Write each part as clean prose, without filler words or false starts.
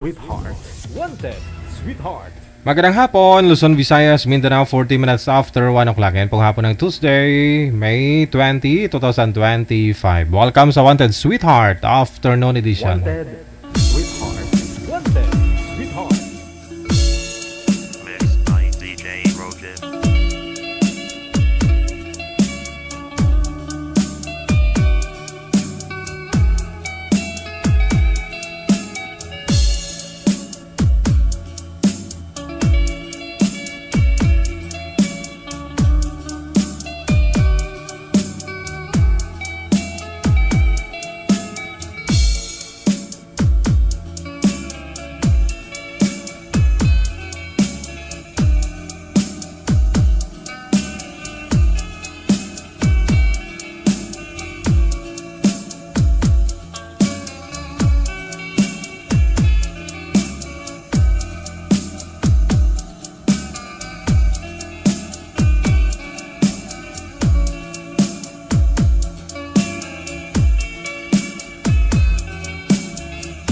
Sweetheart. Wanted. Sweetheart. Magandang hapon, Luzon, Visayas, Mindanao, 40 minutes after 1 o'clock. Yan pong hapon ng Tuesday, May 20, 2025. Welcome sa Wanted Sweetheart Afternoon Edition. Wanted. Sweetheart. Wanted. Sweetheart. Mixed by DJ Rogan.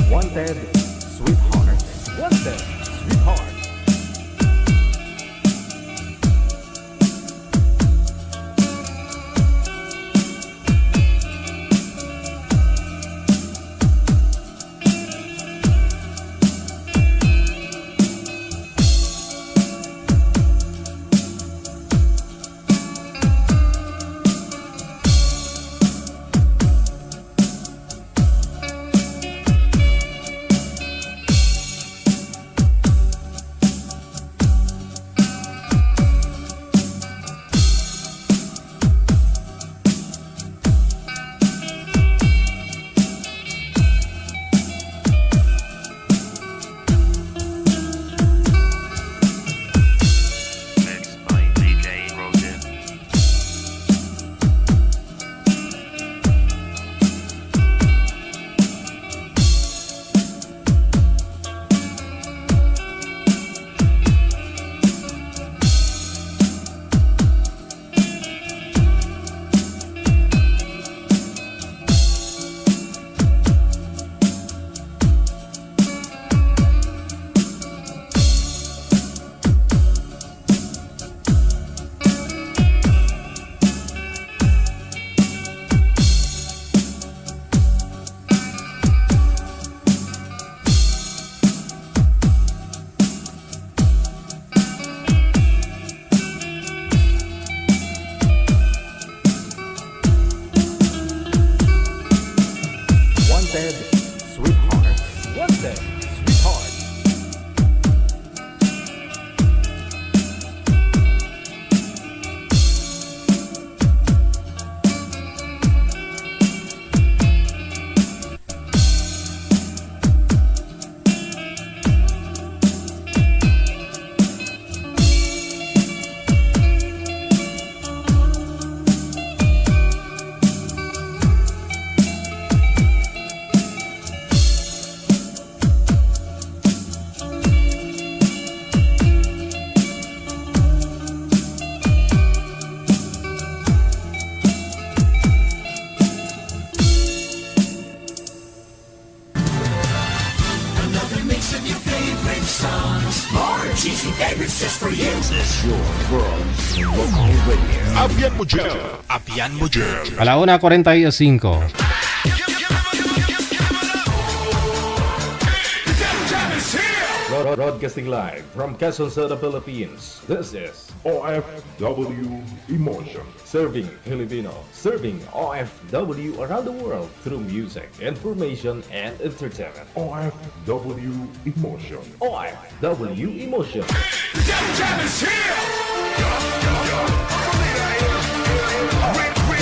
Wanted. Sweetheart. Wanted. Sweetheart. Mixed by DJ Rogan. Wanted. Sweetheart. Wanted. Sweetheart. Another mix of your favorite songs. More cheesy favorites just for you. Abian mo dyan. Abian mo dyan. Alauna 45. Broadcasting live from Quezon City, Philippines. This is OFW Emotion. Serving Filipino, serving OFW around the world through music, information, and entertainment. OFW Emotion. OFW Emotion.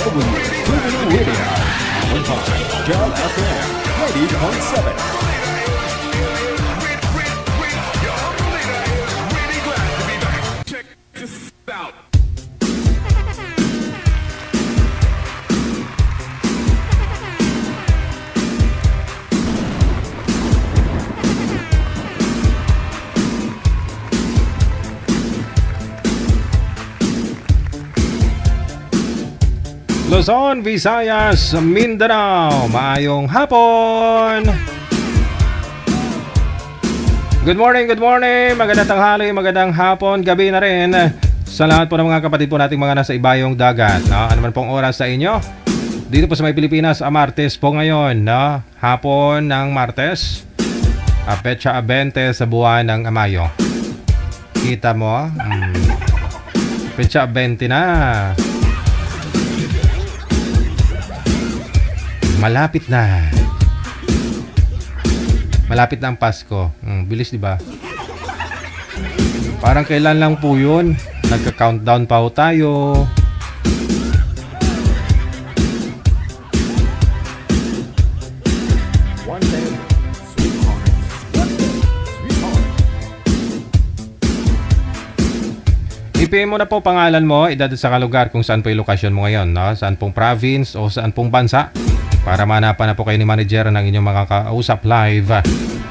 W Radio. On time. John FM 90.7. Luzon, Visayas, Mindanao, maayong hapon! Good morning, magandang tanghali, magandang hapon, gabi na rin sa lahat po ng mga kapatid po nating mga nasa ibayong dagat, no? Ano man pong oras sa inyo dito po sa may Pilipinas, Martes po ngayon, no? Hapon ng Martes, petsa 20 sa buwan ng Mayo. Kita mo? Petsa 20 na. Malapit na. Malapit na ang Pasko. Bilis, di ba? Parang kailan lang po yun. Nagka-countdown pa ho tayo. I-PM mo na po pangalan mo, edad sa kalugar kung saan po yung lokasyon mo ngayon, no? Saan pong province o saan pong bansa, para manapan na po kayo ni manager ng inyong makakausap live,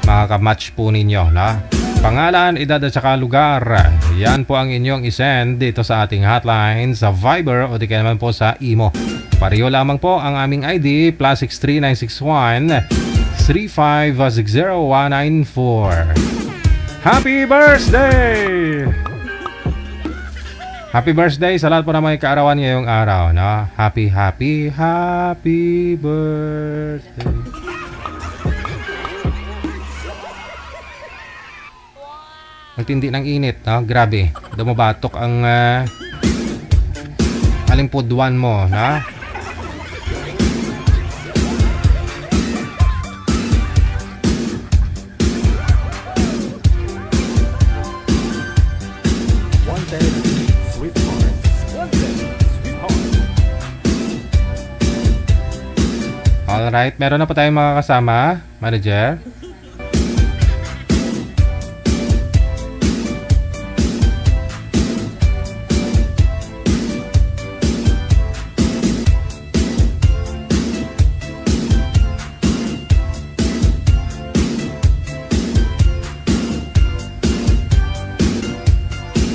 makaka-match po ninyo, no? Pangalan, edad at saka lugar, yan po ang inyong isend dito sa ating hotline sa Viber o di kaya naman po sa Imo. Pareho lamang po ang aming ID, +63 961 3560194. Happy birthday! Happy birthday sa lahat po na may kaarawan ngayong araw, no? Happy birthday. Ang tindi ng init, no? Grabe. Dumabatok ang alimpudwan mo, no? Alright, meron na po tayong mga kasama, manager.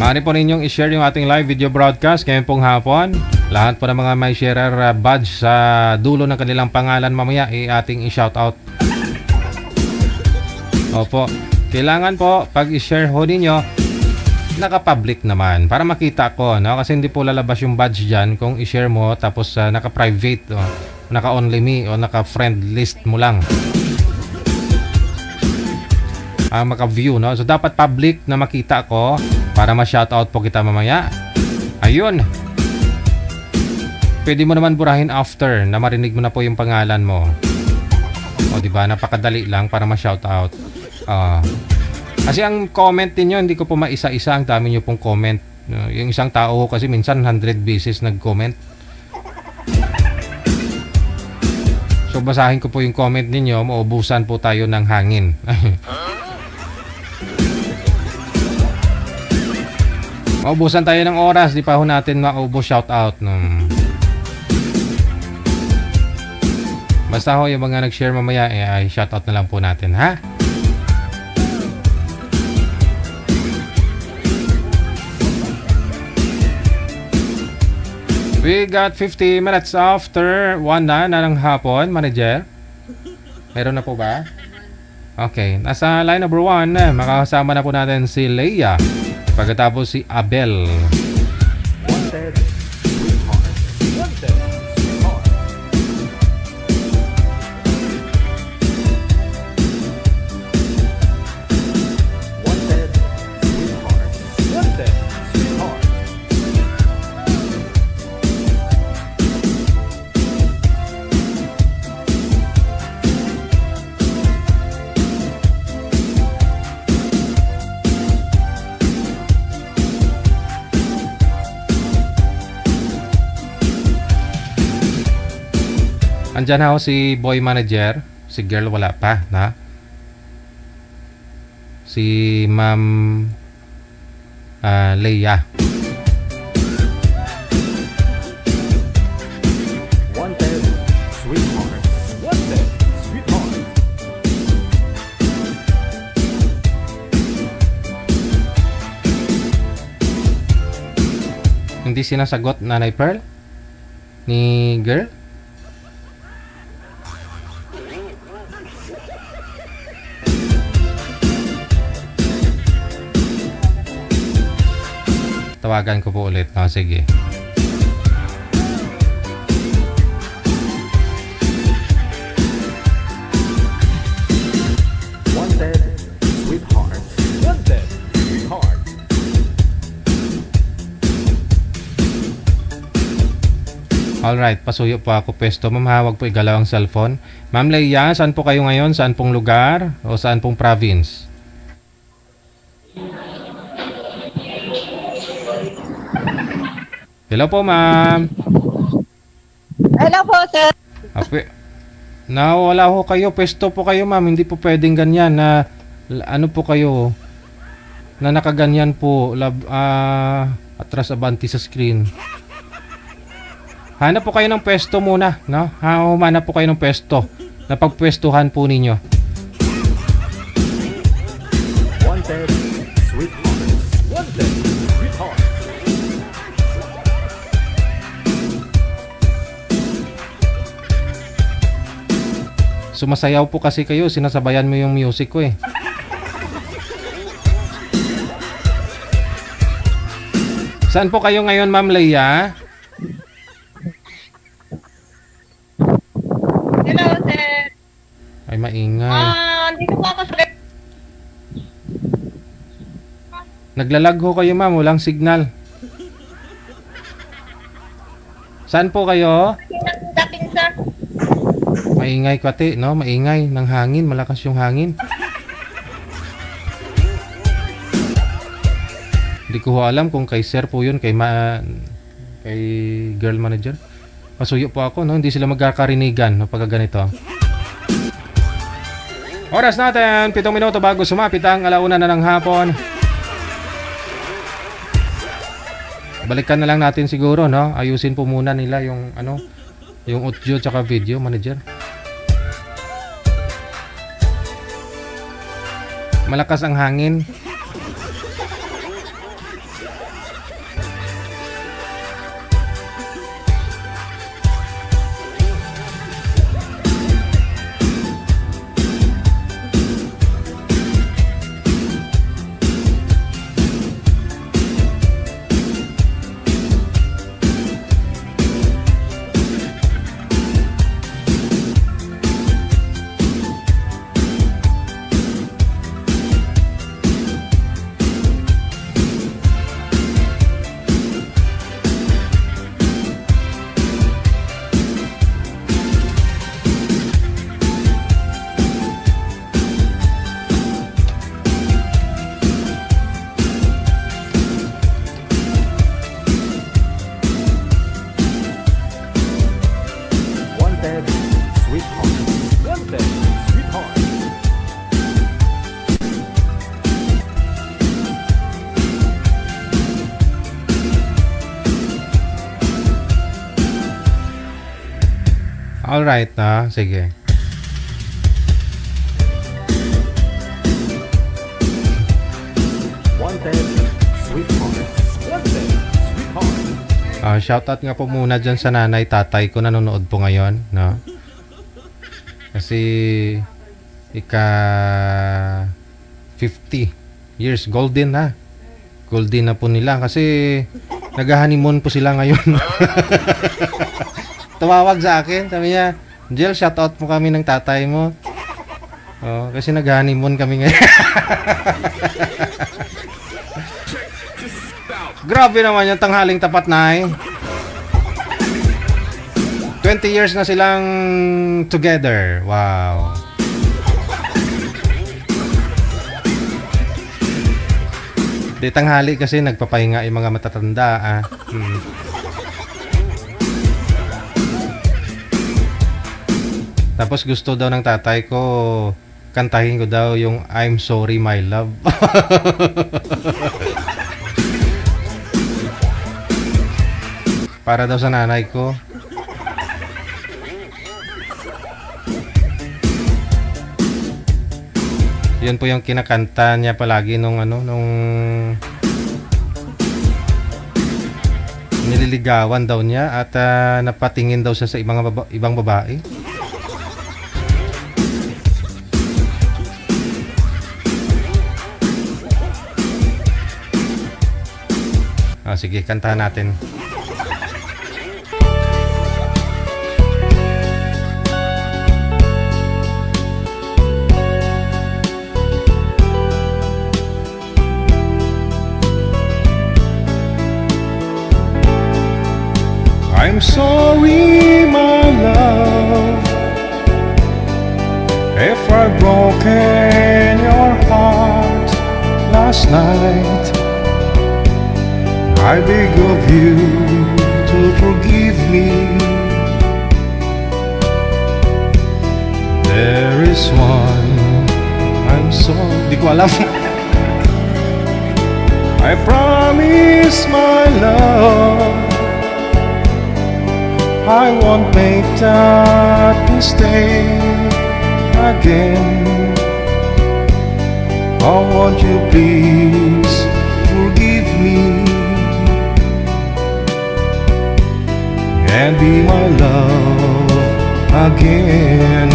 Maaari po ninyong i-share yung ating live video broadcast ngayon pong hapon. Lahat po ng mga may sharer badge sa dulo ng kanilang pangalan mamaya ating i-shoutout. Opo, kailangan po pag i-share ho ninyo naka-public naman para makita ko, no? Kasi hindi po lalabas yung badge dyan kung i-share mo tapos naka-private o naka-only me o naka-friend list mo lang. Maka-view, no? So dapat public na makita ko para ma-shoutout po kita mamaya. Ayun. Pwede mo naman burahin after na marinig mo na po yung pangalan mo. O diba, napakadali lang para ma-shoutout. Kasi ang comment niyo hindi ko po maisa-isa, ang dami niyo pong comment. Yung isang tao kasi minsan 100 beses nag-comment. So basahin ko po yung comment niyo, maubusan po tayo ng hangin. Maubusan tayo ng oras, di pa ho natin maubos shoutout. Basta ho yung mga nag-share mamaya ay shoutout na lang po natin, ha? We got 50 minutes after 1 na ng hapon, manager. Meron na po ba? Okay, nasa line number 1, makakasama na po natin si Leia. Pagkatapos si Abel. Andyan na ako si boy manager. Si girl wala pa, na? Si Ma'am Leia. Wanted, sweetheart. Wanted, sweetheart. Hindi sinasagot Nanay Pearl ni girl. Tatawagan ko po ulit. No, sige. Wanted, sweetheart. Wanted, sweetheart. Alright, pasuyo po ako pwesto. Ma'am, hawag po igalaw ang cellphone. Ma'am Leia, saan po kayo ngayon? Saan pong lugar? O saan pong province? Hello po, ma'am. Hello po, sir. Ape, nawala ho kayo. Pwesto po kayo, ma'am. Hindi po pwedeng ganyan na ano po kayo na nakaganyan po atras abanti sa screen. Hanap po kayo ng pwesto muna, no? Humanap po kayo ng pwesto na pagpwestuhan po ninyo. Wanted, sweetheart. Wanted, sweetheart. Sumasayaw po kasi kayo, sinasabayan mo yung music ko eh. Saan po kayo ngayon, Ma'am Leia? Hello, sir. Ay, maingay. Dito po ako, sir. Naglalag ho kayo, ma'am. Walang signal. Saan po kayo? Dating, sir. Maingay pati, no? Maingay ng hangin. Malakas yung hangin. Hindi ko ho alam kung kay sir po yun, kay girl manager. Pasuyo po ako, no? Hindi sila magkakarinigan no, pagka ganito. Oras natin, 7 minuto bago sumapit ang 1:00 na ng hapon. Balikan na lang natin siguro, no? Ayusin po muna nila yung yung audio tsaka video, manager. Malakas ang hangin. Wanted, sweetheart. Wanted, sweetheart. Alright, sige. Wanted, sweetheart. Wanted, sweetheart. Shoutout nga po muna dyan sa nanay, tatay ko nanonood po ngayon, no? Kasi ika 50 years, golden na. Golden na po nila kasi nag-honeymoon po sila ngayon. Tumawag sa akin, sabi niya, Jel, shoutout mo kami ng tatay mo. Kasi nag-honeymoon kami ngayon. Grabe naman yung tanghaling tapat na 20 years na silang together. Wow. Di tanghali kasi nagpapahinga yung mga matatanda. Tapos gusto daw ng tatay ko, kantahin ko daw yung I'm Sorry My Love. Para daw sa nanay ko. Yun po yung kinakanta niya palagi nung nililigawan daw niya at napatingin daw siya sa ibang babae. sige, kantahan natin. I'm sorry, my love, if I've broken your heart last night. I beg of you to forgive me. There is one I'm sorry. Di ko alam. I promise, my love, I won't make that mistake again. Oh, won't you please forgive me and be my love again?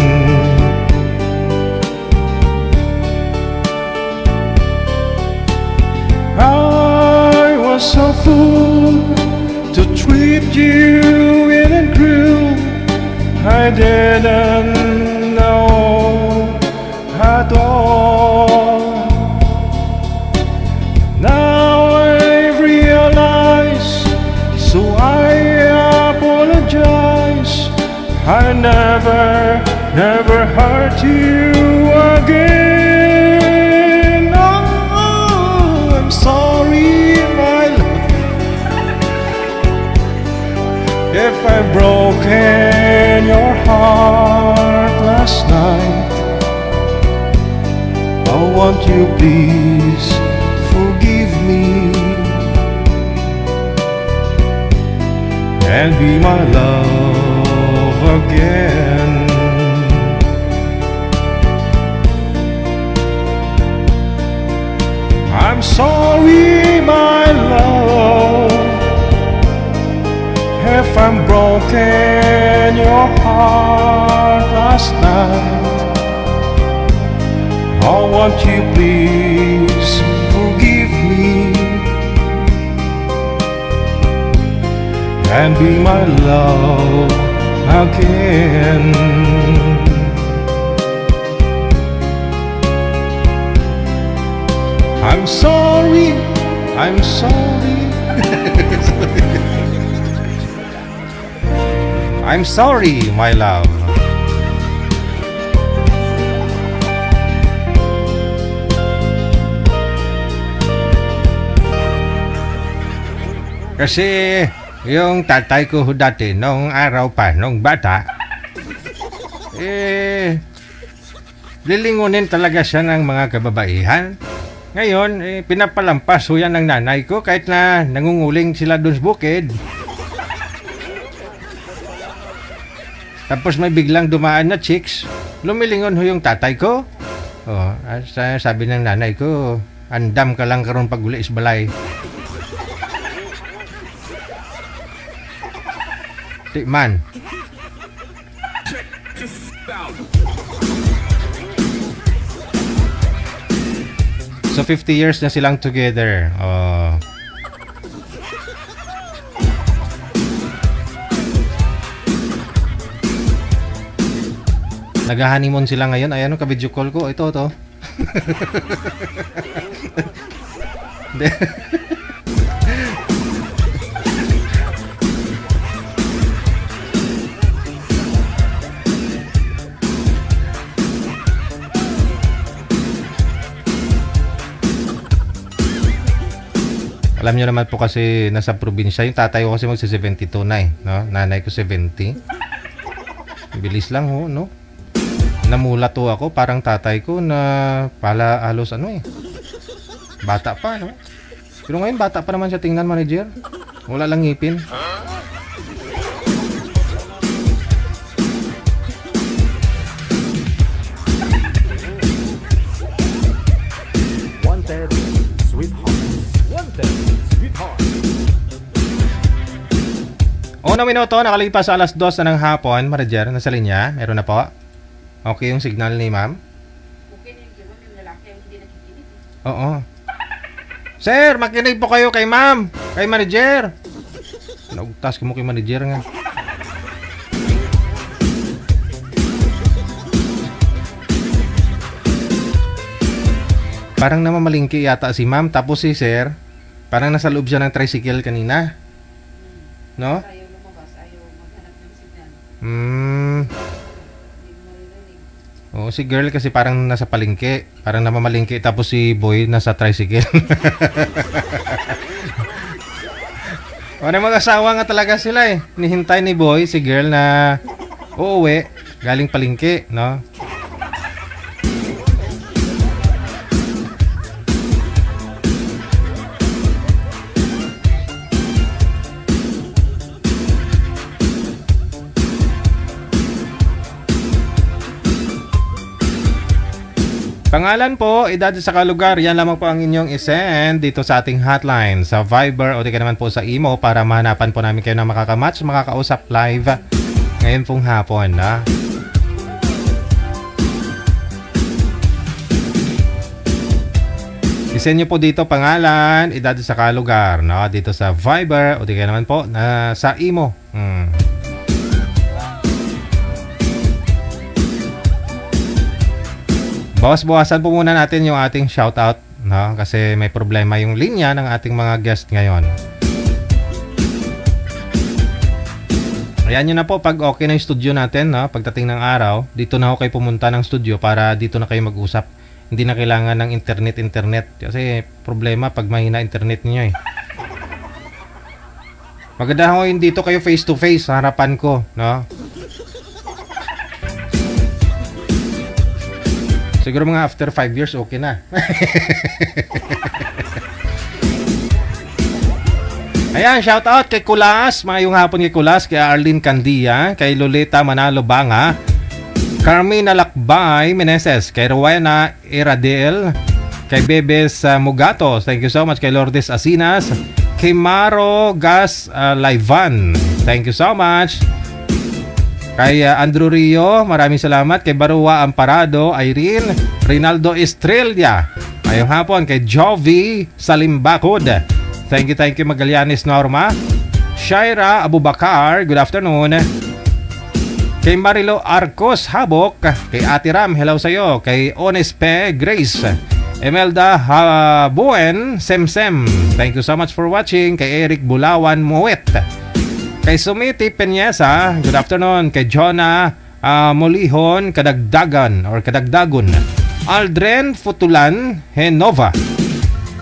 I was so fool to treat you in and cruel. I didn't know at all. Now I realize, so I apologize. I never hurt you again. Oh, I'm sorry, my love, if I've broken your heart last night. Oh, won't you please forgive me and be my love again? I'm sorry, my love, if I'm broken your heart last night. Oh, won't you please forgive me and be my love again? I'm sorry, I'm sorry. I'm sorry, my love. Kasi yung tatay ko dati nung araw pa, nung bata, lilingunin talaga siya ng mga kababaihan. Ngayon, pinapalampas ho yan ng nanay ko kahit na nangunguling sila dun sa bukid. Tapos may biglang dumaan na chicks, lumilingon ho yung tatay ko. Oh, sabi ng nanay ko, andam ka lang karon pag uli is balay. Di man. So 50 years na silang together. Oh. Nag-honeymoon sila ngayon. Ayan, ka-video call ko. Ito, to. Alam nyo naman po kasi nasa probinsya. Yung tatay ko kasi magsa-72 na eh. No? Nanay ko 70. Bilis lang ho, no? Namulat to ako, parang tatay ko na pala halos ano eh. Bata pa, no? Pero ngayon bata pa naman siya tingnan, manager. Wala lang ngipin. Wanted, sweetheart. Wanted, sweetheart. Unang minuto, nakalipas sa alas 2 na ng hapon, manager, nasa linya. Meron na po. Okay yung signal ni ma'am? Okay na yung lalaki ang hindi nakikinig. Oo. Sir, makinig po kayo kay ma'am. Kay manager. Naugtas mo kay manager nga. Parang namamalingki yata si ma'am. Tapos si sir, parang nasa loob siya ng tricycle kanina. No? Ayaw lumabas, ayaw maghanap ng signal. Hindi mo maririnig. Oo, si girl kasi parang nasa palengke. Parang namamalingki. Tapos si boy nasa tricycle. O na mag-asawa nga talaga sila eh. Nihintay ni boy si girl na uuwi galing palengke, no? Pangalan po, edad sa kalugar, yan lamang po ang inyong isend dito sa ating hotline sa Viber o di ka naman po sa Imo para mahanapan po namin kayo na makakamatch, makakausap live ngayon pong hapon. Isend nyo po dito pangalan, edad sa kalugar, no? Dito sa Viber o di ka naman po na sa Imo. Bawas-bawasan po muna natin yung ating shoutout, no? Kasi may problema yung linya ng ating mga guest ngayon. Ayan nyo na po pag okay na yung studio natin, no? Pagdating ng araw, dito na ako kayo pumunta ng studio para dito na kayo mag-usap. Hindi na kailangan ng internet. Kasi problema pag mahina internet niyo eh. Maganda ako yung dito kayo face to face sa harapan ko, no? Siguro mga after 5 years, okay na. Ayan, shout out kay Kulas. Mayong hapon kay Kulas, kay Arlene Candia, kay Lolita Manalo Banga, Carmina Lakbay Meneses, kay Rowena Iradel, kay Bebes Mugatos. Thank you so much. Kay Lourdes Asinas, kay Maro Gas Laivan. Thank you so much. Kay Andrew Rio, maraming salamat. Kay Barua Amparado, Irene, Rinaldo Estrella. Ngayong hapon, kay Jovi Salimbakod. Thank you Magallanes Norma. Shaira Abubakar, good afternoon. Kay Marilo Arcos Habok, kay Ate Ram, hello sa'yo. Kay Onespe Grace, Emelda Habuen Semsem. Thank you so much for watching. Kay Eric Bulawan Muet. Kay Sumiti Peñesa, good afternoon. Kay Jonah Molihon Kadagdagan. Aldren Futulan Henova.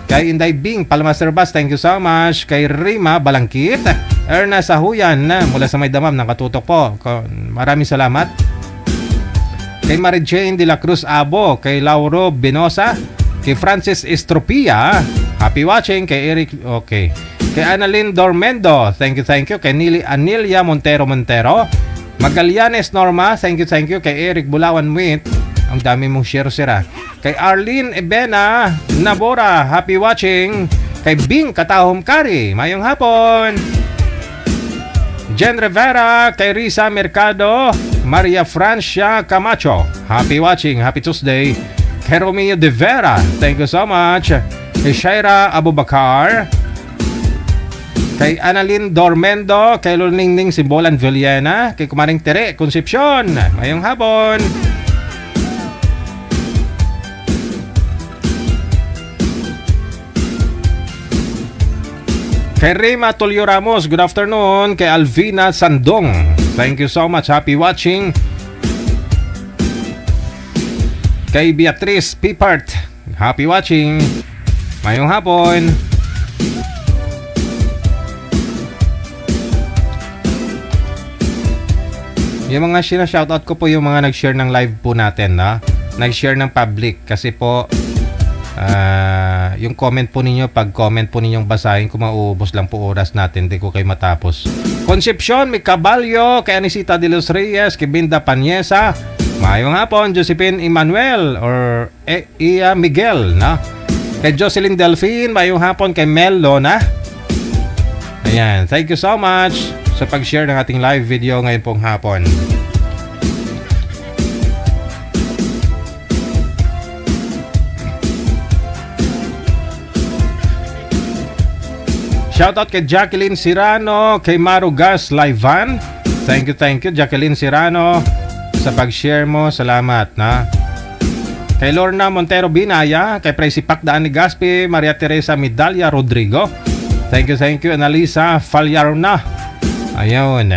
Kay Inday Bing Palmaster Bas, thank you so much. Kay Rima Balangkit, Erna Sahuyan mula sa May Damam, nakatutok po. Maraming salamat. Kay Mary Jane de la Cruz Abo, kay Lauro Benosa, kay Francis Estropia, happy watching. Kay Eric, okay. Kay Annalyn Dormendo, thank you. Kay Anilia Montero, Magallanes Norma, thank you. Kay Eric Bulawan Muit, ang dami mong share sira. Kay Arlene Ebena Nabora, happy watching. Kay Bing Katahom Kari, mayong hapon. Jen Rivera, kay Risa Mercado, Maria Francia Camacho, happy watching, happy Tuesday. Kay Romeo De Vera, thank you so much. Kay Shaira Abubakar, kay Annalyn Dormendo, kay Lulningning Simbolan Villena, kay Kumaring Tere Concepcion, mayong hapon. Kay Rima Tulio Ramos, good afternoon. Kay Alvina Sandong, thank you so much, happy watching. Kay Beatrice Pipart, happy watching, mayong hapon. Yung mga shoutout ko po yung mga nag-share ng live po natin, na nag-share ng public kasi po yung comment po ninyo, pag comment po ninyong basahin ko, mauubos lang po oras natin, hindi ko kayo matapos. Concepcion Micabalio, kay Anisita de los Reyes, kay Binda Panyesa, mayong hapon. Josephine Emmanuel or Ia Miguel, na kay Jocelyn Delphine, mayong hapon. Kay Mel Lona, ayan, thank you so much sa pag-share ng ating live video ngayon pong hapon. Shoutout kay Jacqueline Sirano, kay Maru Gas Livan. Thank you Jacqueline Sirano sa pag-share mo. Salamat na. Kay Lorna Montero Binaya, kay Presi Pacdaan ni Gaspi, Maria Teresa Midalia Rodrigo. Thank you Analisa Falyarna. Ayun.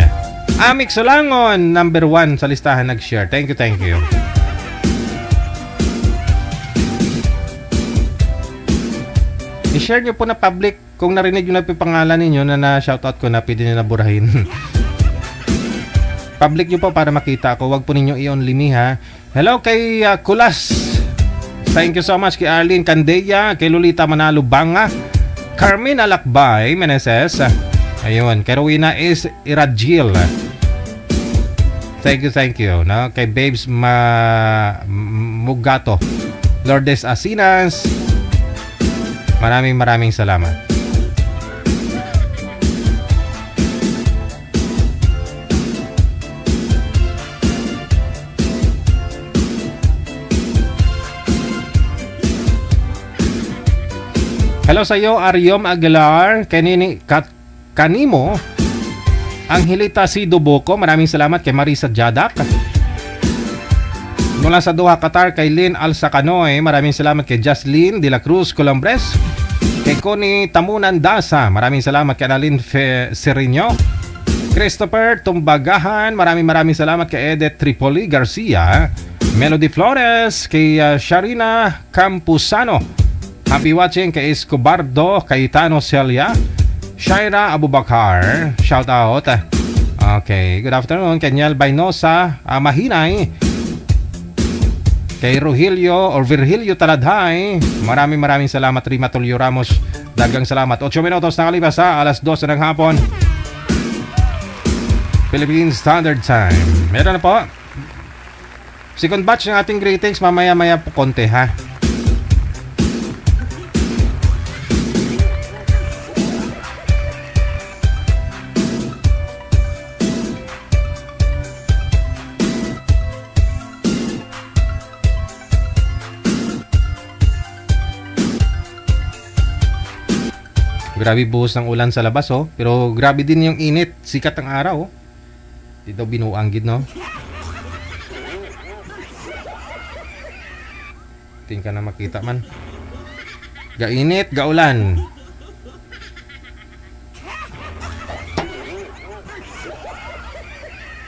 Amik Solangon, number 1 sa listahan nag-share. Thank you. I-share nyo po na public kung narinig nyo na po yung pangalan ninyo na na-shoutout ko na pwede nyo na burahin. Public nyo po para makita ako. Huwag po ninyo i-only me ha. Hello kay Kulas. Thank you so much kay Arlene Candeya, kay Lolita Manalo Banga, Carmina Lakbay Meneses. Ayun, kay Rowena is Irajil. Thank you. No? Kay Babes Mugato, Lourdes Asinas. Maraming salamat. Hello sa iyo, Ariom Aguilar, Kanimo, Angelita Sidoboko, maraming salamat kay Marisa Jadak. Mula sa Doha, Qatar, kay Lynn Alsacanoy, maraming salamat kay Jocelyn De La Cruz Colombres, kay Connie Tamunan Dasa, maraming salamat kay Annalyn Serino, Christopher Tumbagahan, maraming salamat kay Edith Tripoli Garcia, Melody Flores, kay Sharina Campusano. Happy watching kay Escobardo, kay Tano Celia, Shaira Abubakar, shout out. Okay, good afternoon kay Niel Bainosa, Mahinay, kay Rogelio or Virgilio Taladhay, maraming salamat. Rima Tulio Ramos, dagang salamat. 8 minutos nakalipas sa alas 12 ng hapon, Philippine Standard Time. Meron na po second batch ng ating greetings, mamaya po konti ha. Grabe buhos ng ulan sa labas oh. Pero grabe din yung init. Sikat ang araw oh. Dito binuang gid no. Tingin ka na makita man. Gainit, gaulan.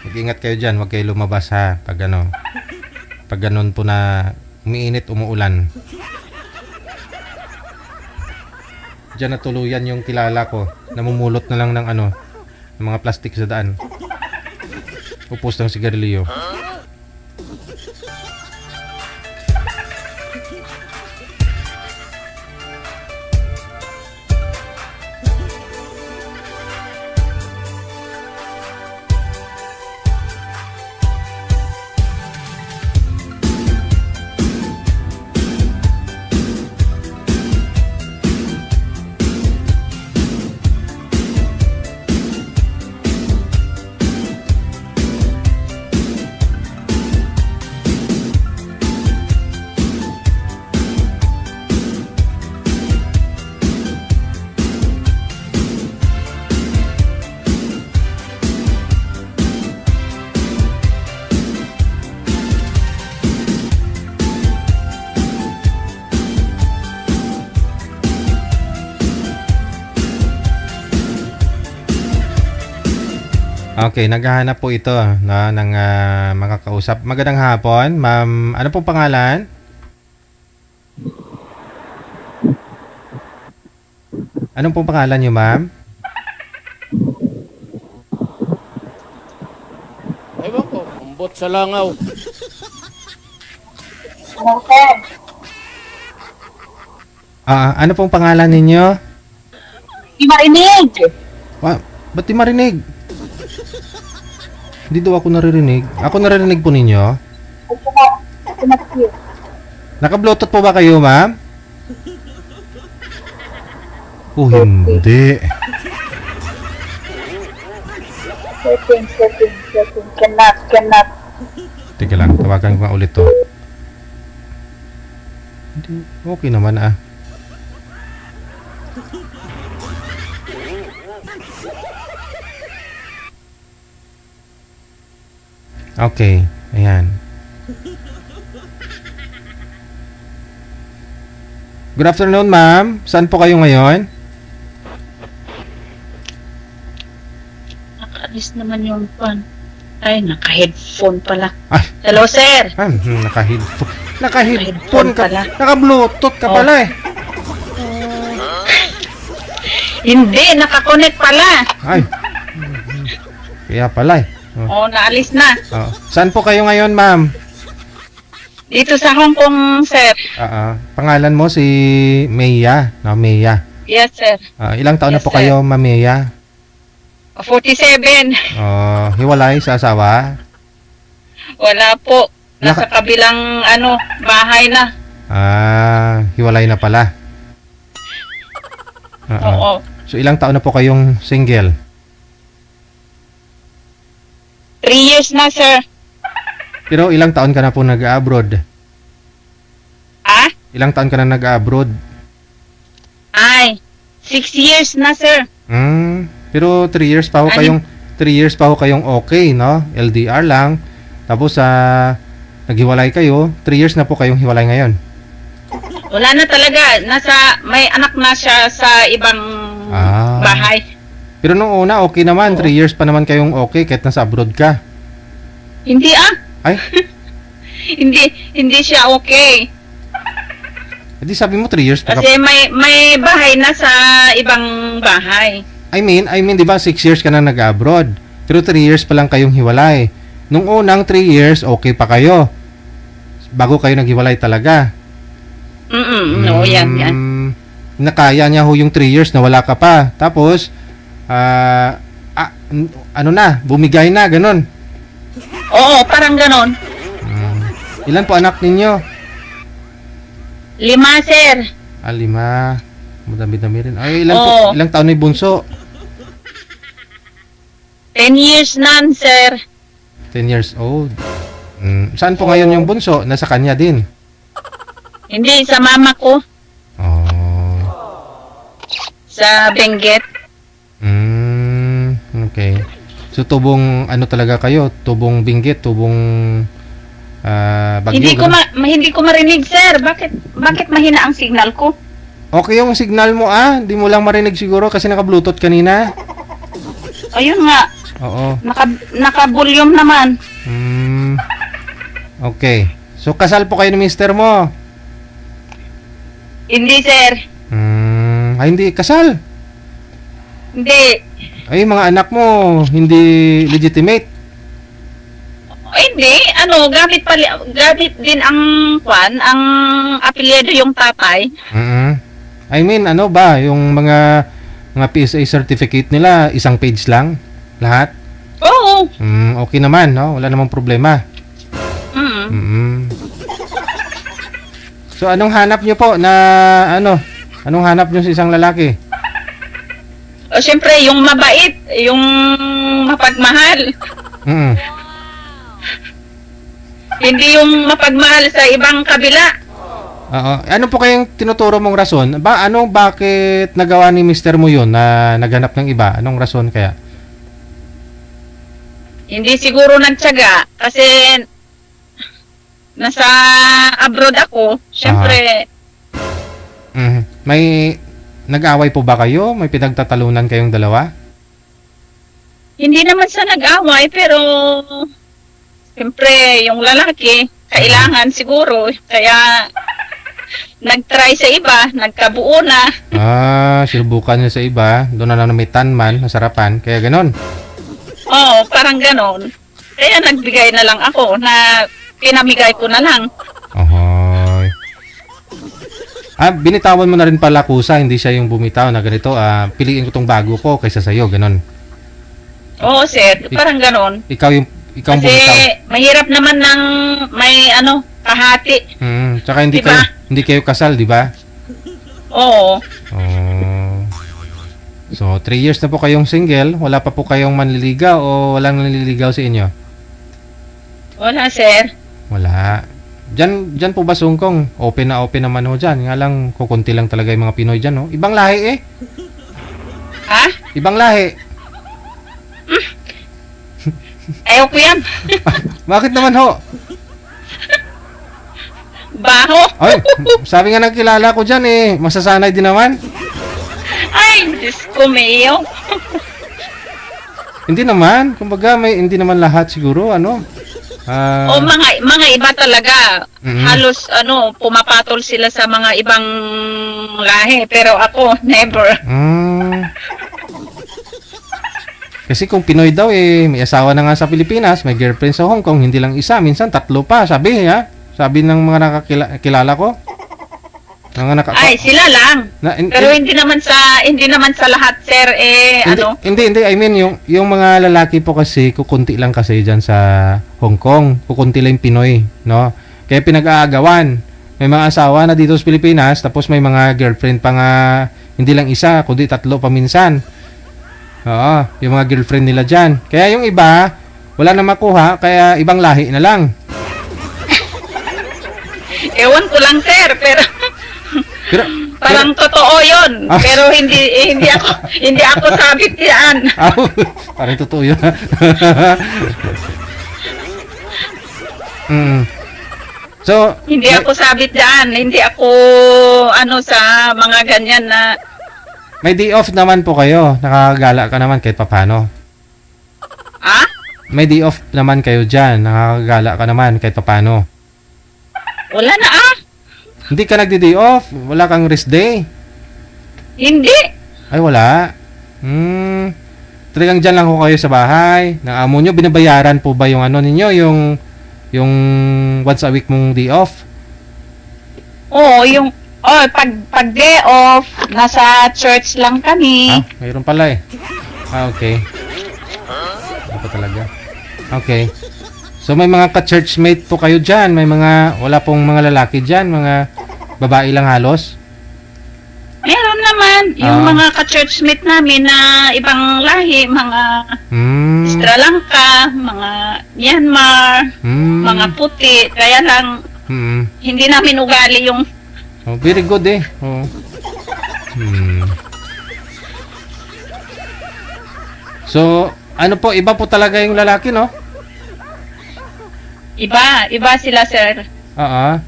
Mag-ingat kayo dyan. Huwag kayo lumabas ha. Pag ano. Pag ganun po na umiinit, umuulan. Diyan natuluyan yung kilala ko. Namumulot na lang ng ano, ng mga plastic sa daan. Upos ng sigarilyo. Okay, naghahanap po ito na ng makakausap. Magandang hapon, ma'am. Ano pong pangalan? Anong pong pangalan niyo, ma'am? Ewan ko, umbot sa langaw. Ano pong pangalan ninyo? Di marinig. Ba't di marinig? Hindi daw ako naririnig. Ako naririnig po ninyo? Naka-bluetooth po ba kayo, ma'am? Oh, hindi. Setting. Cannot. Teka lang, tawagan ko nga ulit to. Hindi, okay naman ah. Okay, ayan. Good afternoon, ma'am. Saan po kayo ngayon? Nakaalis naman yung pan. Ay, naka-headphone pala. Ay. Hello, sir. Naka-headphone. Naka-headphone ka. pala. Naka-bluetooth ka Oh. pala eh. Hindi, naka-connect pala. Ay. Kaya pala eh. Oh, naalis na. Oh. Saan po kayo ngayon, ma'am? Dito sa Hong Kong, sir. Pangalan mo si Maya. No, Maya. Yes, sir. Ilang taon na Yes, po sir. kayo, Ma'am Maya? 47. Hiwalay sa asawa? Wala po. Nasa kabilang, bahay na. Hiwalay na pala. Oo. So, ilang taon na po kayong single? 3 years na, sir. Pero ilang taon ka na po nag-abroad? Ilang taon ka na nag-abroad? Ay, 6 years na, sir. Pero 3 years pa ho kayong 3 years pa ho kayong okay, no? LDR lang. Tapos naghiwalay kayo, 3 years na po kayong hiwalay ngayon. Wala na talaga. May anak na siya sa ibang bahay. Pero nung una, okay naman. 3 years pa naman kayong okay kahit nasa abroad ka. Hindi Ay, hindi siya okay. edi sabi mo 3 years pa ka. Kasi may bahay na sa ibang bahay. I mean, 'di ba 6 years ka na nag-abroad. Pero 3 years pa lang kayong hiwalay. Nung unang 3 years, okay pa kayo. Bago kayo naghiwalay talaga. No, yan. Nakaya niya ho yung 3 years na wala ka pa. Tapos, bumigay na, ganun. Oo, parang ganon. Ilan po anak ninyo? 5, sir. 5. Madami-dami rin. Ay, Oo. ilang taon na yung bunso? 10 years na, sir. 10 years old. Saan po ngayon yung bunso? Nasa kanya din. Hindi, sa mama ko. Sa Benguet. Okay. So, tubong ano talaga kayo? Tubong Benguet, tubong Bagyo? Hindi ko marinig, sir. Bakit mahina ang signal ko? Okay yung signal mo Hindi mo lang marinig siguro kasi naka-bluetooth kanina. Ayun nga. Oo. Naka-volume naman. Okay. So, kasal po kayo ni mister mo? Hindi, sir. Hindi kasal. Hindi. Ay, mga anak mo, hindi legitimate. Hindi, gamit din ang apelyido yung tatay. I mean, ano ba, yung mga PSA certificate nila, isang page lang, lahat? Oo. Okay naman, no? Wala namang problema. So, anong hanap nyo po na, anong hanap nyo sa isang lalaki? O, syempre, yung mabait, yung mapagmahal. Hindi yung mapagmahal sa ibang kabila. Ano po kayong tinuturo mong rason? Bakit nagawa ni mister mo yun na naghanap ng iba? Anong rason kaya? Hindi siguro nagtiyaga kasi nasa abroad ako. Syempre, May nag-away po ba kayo? May pinagtatalunan kayong dalawa? hindi naman sa nag-away pero syempre yung lalaki kailangan siguro kaya nag-try sa iba, nagkabuo na. Sinubukan niya sa iba. Doon na namitan man, nasarapan. Kaya ganon. Oo, parang ganon. Kaya nagbigay na lang ako na pinamigay ko na lang. Ahoy. Binitawan mo na rin pala kusa, hindi siya yung bumitaw na ganito. Piliin ko tong bago ko kaysa sa'yo, ganon. Oo, sir, parang ganon. Ikaw ang Kasi bumitaw. mahirap naman ng may kahati. Tsaka hindi Diba? hindi kayo kasal, di ba? Oo. So, 3 years na po kayong single, wala pa po kayong manliligaw o walang nanliligaw sa inyo? Wala, sir. Wala. Diyan po ba sungkong? Open na open naman ho dyan. Nga lang, kukunti lang talaga yung mga Pinoy dyan, no? Ibang lahi eh. Ha? Ibang lahi. Ayaw ko yan. Bakit naman ho? Baho. Ay, sabi nga ng kilala ko dyan eh, masasanay din naman. Ay, Diyos ko, Mayo. Hindi naman, kumbaga hindi naman lahat siguro, ano. O mga iba talaga. Mhm. Halos pumapatol sila sa mga ibang lahi, pero ako never. Kasi kung Pinoy daw eh, may asawa na nga sa Pilipinas, may girlfriend sa Hong Kong, hindi lang isa, minsan 3 pa, sabi ha. Sabi ng mga nakakilala ko. Ay, sila lang. Pero hindi naman sa lahat, sir, Hindi, I mean, yung mga lalaki po kasi, kukunti lang kasi dyan sa Hong Kong. Kukunti lang yung Pinoy, no? Kaya pinag-aagawan. May mga asawa na dito sa Pilipinas, tapos may mga girlfriend pa nga, hindi lang isa, kundi 3 pa minsan. Oo, yung mga girlfriend nila dyan. Kaya yung iba, wala na makuha, kaya ibang lahi na lang. Ewan ko lang, sir, pero parang totoo 'yon. Ah. Pero hindi ako sabit diyan. Parang totoo yun. So, Hindi ako sabit diyan. Hindi ako sa mga ganyan na may day off naman po kayo. Nakakagala ka naman kahit papano. May day off naman kayo dyan. Nakakagala ka naman kahit papano. wala na Hindi ka nagdi-day off? Wala kang rest day? Hindi. Ay, wala. Talagang dyan lang ko kayo sa bahay. Ng amo nyo, binabayaran po ba yung ninyo? Yung once a week mong day off? Oo, pag day off, nasa church lang kami. Mayroon pala eh. Okay. Ano pa talaga? Okay. So may mga ka-churchmate po kayo dyan. Wala pong mga lalaki dyan. Mga babae lang halos. Meron naman. Yung mga ka-churchmate namin na ibang lahi, mga Sri Lanka, mga Myanmar, mga puti. Kaya lang, hindi namin ugali yung Oh, very good eh. Oh. So, ano po, iba po talaga yung lalaki, no? Iba sila, sir. Oo.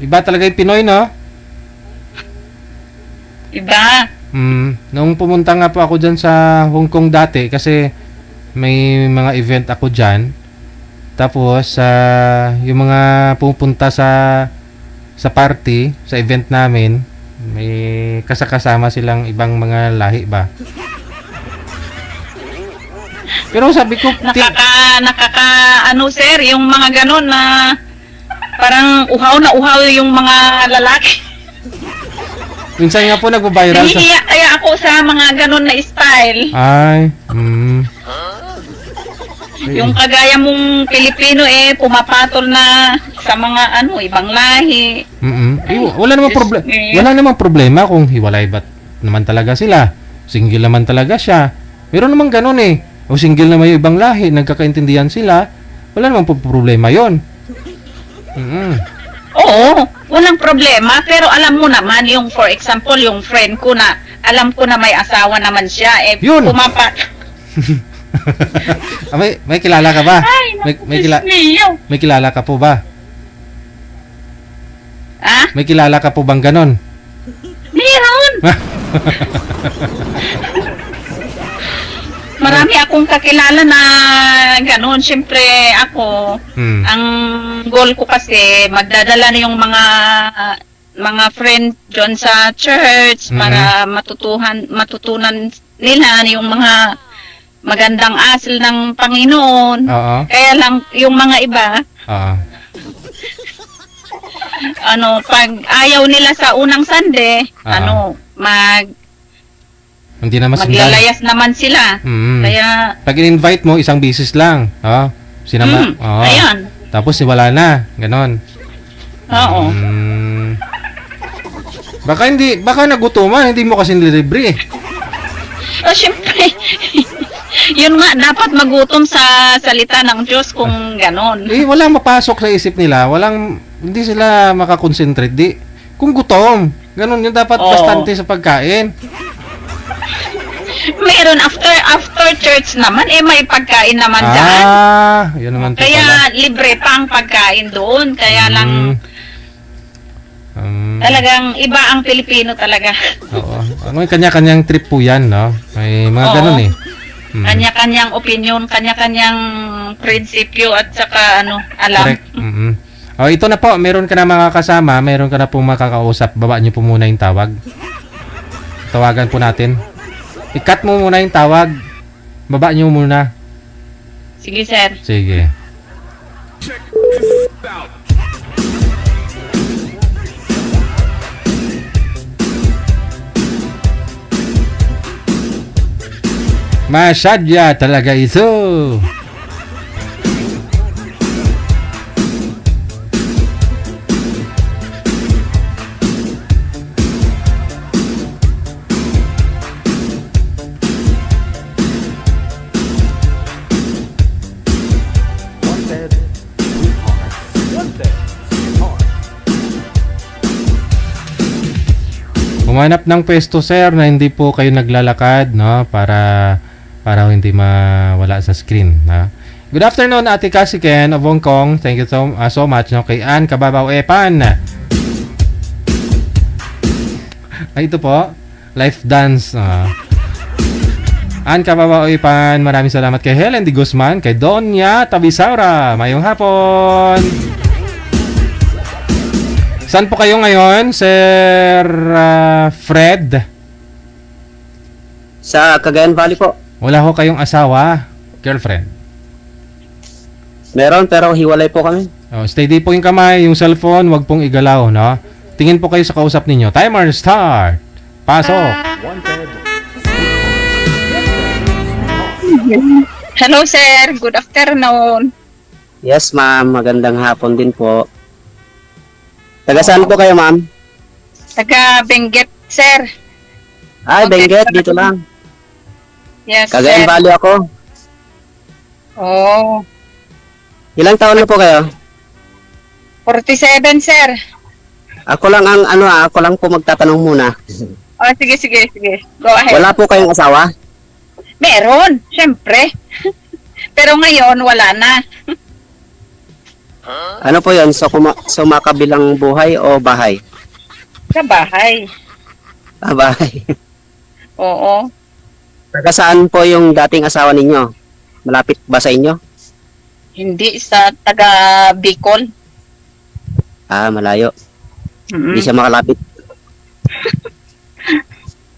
Iba talaga yung Pinoy, no? Iba. Nung pumunta nga po ako dyan sa Hong Kong dati, kasi may mga event ako dyan. Tapos, yung mga pupunta sa party, sa event namin, may kasama silang ibang mga lahi ba. Pero sabi ko, Sir, yung mga ganun na parang uhaw yung mga lalaki. minsan nga po nagbo-viral sa... Nahihiya kaya ako sa mga ganun na style. Ay, Yung kagaya mong Pilipino pumapatol na sa mga ibang lahi. Wala namang problema kung hiwalay ba naman talaga sila. Single naman talaga siya. Meron namang ganun eh. O single naman yung ibang lahi, nagkakaintindihan sila. Wala namang problema yon. Oo, walang problema. Pero alam mo naman, yung for example, yung friend ko na, alam ko na may asawa naman siya. Yun. May kilala ka ba? Ay, may kilala ka po ba? May kilala ka po bang ganon? Meron! Marami akong kakilala na ganon. Siyempre ako, ang goal ko kasi magdadala na yung mga friend dyan sa church para matutunan nila yung mga magandang asal ng Panginoon. Kaya lang yung mga iba, pag ayaw nila sa unang Sunday, hindi naman maglalayas naman sila. Kaya pag in-invite mo, isang bisis lang. Sinama. Ayan. Tapos wala na, ganon. Oo. Baka nagutuman, hindi mo kasi nililibre eh. Siyempre, yun nga, dapat magutom sa salita ng Diyos kung ganon. Walang mapasok sa isip nila. Hindi sila makakonsentrate. Kung gutom, ganon yun dapat bastante sa pagkain. Meron after church naman, may pagkain naman dyan. Yun naman po Kaya pala. libre pa ang pagkain doon. Kaya lang talagang iba ang Pilipino talaga. Oo. May kanya-kanyang trip po yan, no? May mga Oo. ganun eh. Kanya-kanyang opinion, kanya-kanyang prinsipyo at saka alam. Correct. Oh, ito na po, meron ka na mga kasama, meron ka na pong makakausap. Baba niyo po muna yung tawag. Tawagan po natin. I-cut mo muna yung tawag. Baba niyo muna. Sige, sir. Sige. Masyadya talaga ito. Humanap ng pwesto, sir, na hindi po kayo naglalakad, no, para hindi mawala sa screen, ha. Good afternoon, Ate Cassie Ken of Hong Kong. Thank you so much, no, kay Ann Kababaw Epan. Ay, ito po, life dance. Ann Kababaw Epan, maraming salamat kay Helen Di Guzman, kay Donya Tabisaura. Mayong hapon. Saan po kayo ngayon, Sir Fred? Sa Cagayan Valley po. Wala ho kayong asawa, girlfriend? Meron pero hiwalay po kami. Oh, steady po yung kamay, yung cellphone, wag pong igalaw, no? Tingin po kayo sa kausap ninyo. Timer start. Pasok. Hello, sir. Good afternoon. Yes, ma'am. Magandang hapon din po. Taga saan po kayo, ma'am? Taga Benguet, sir. Ay, Okay. Benguet. Dito lang. Yes, Cagayan sir. Valley ako. Oh, Ilang taon na po kayo? 47, sir. Ako lang ako lang po magtatanong muna. Oh, sige. Go ahead. Wala po kayong asawa? Meron, syempre. Pero ngayon, wala na. Ano po yun? Sumakabilang buhay o bahay? Sa bahay. Bahay. Oo. Taga saan po yung dating asawa ninyo? Malapit ba sa inyo? Hindi sa taga Bicol. Malayo. Mm-mm. Hindi siya makalapit.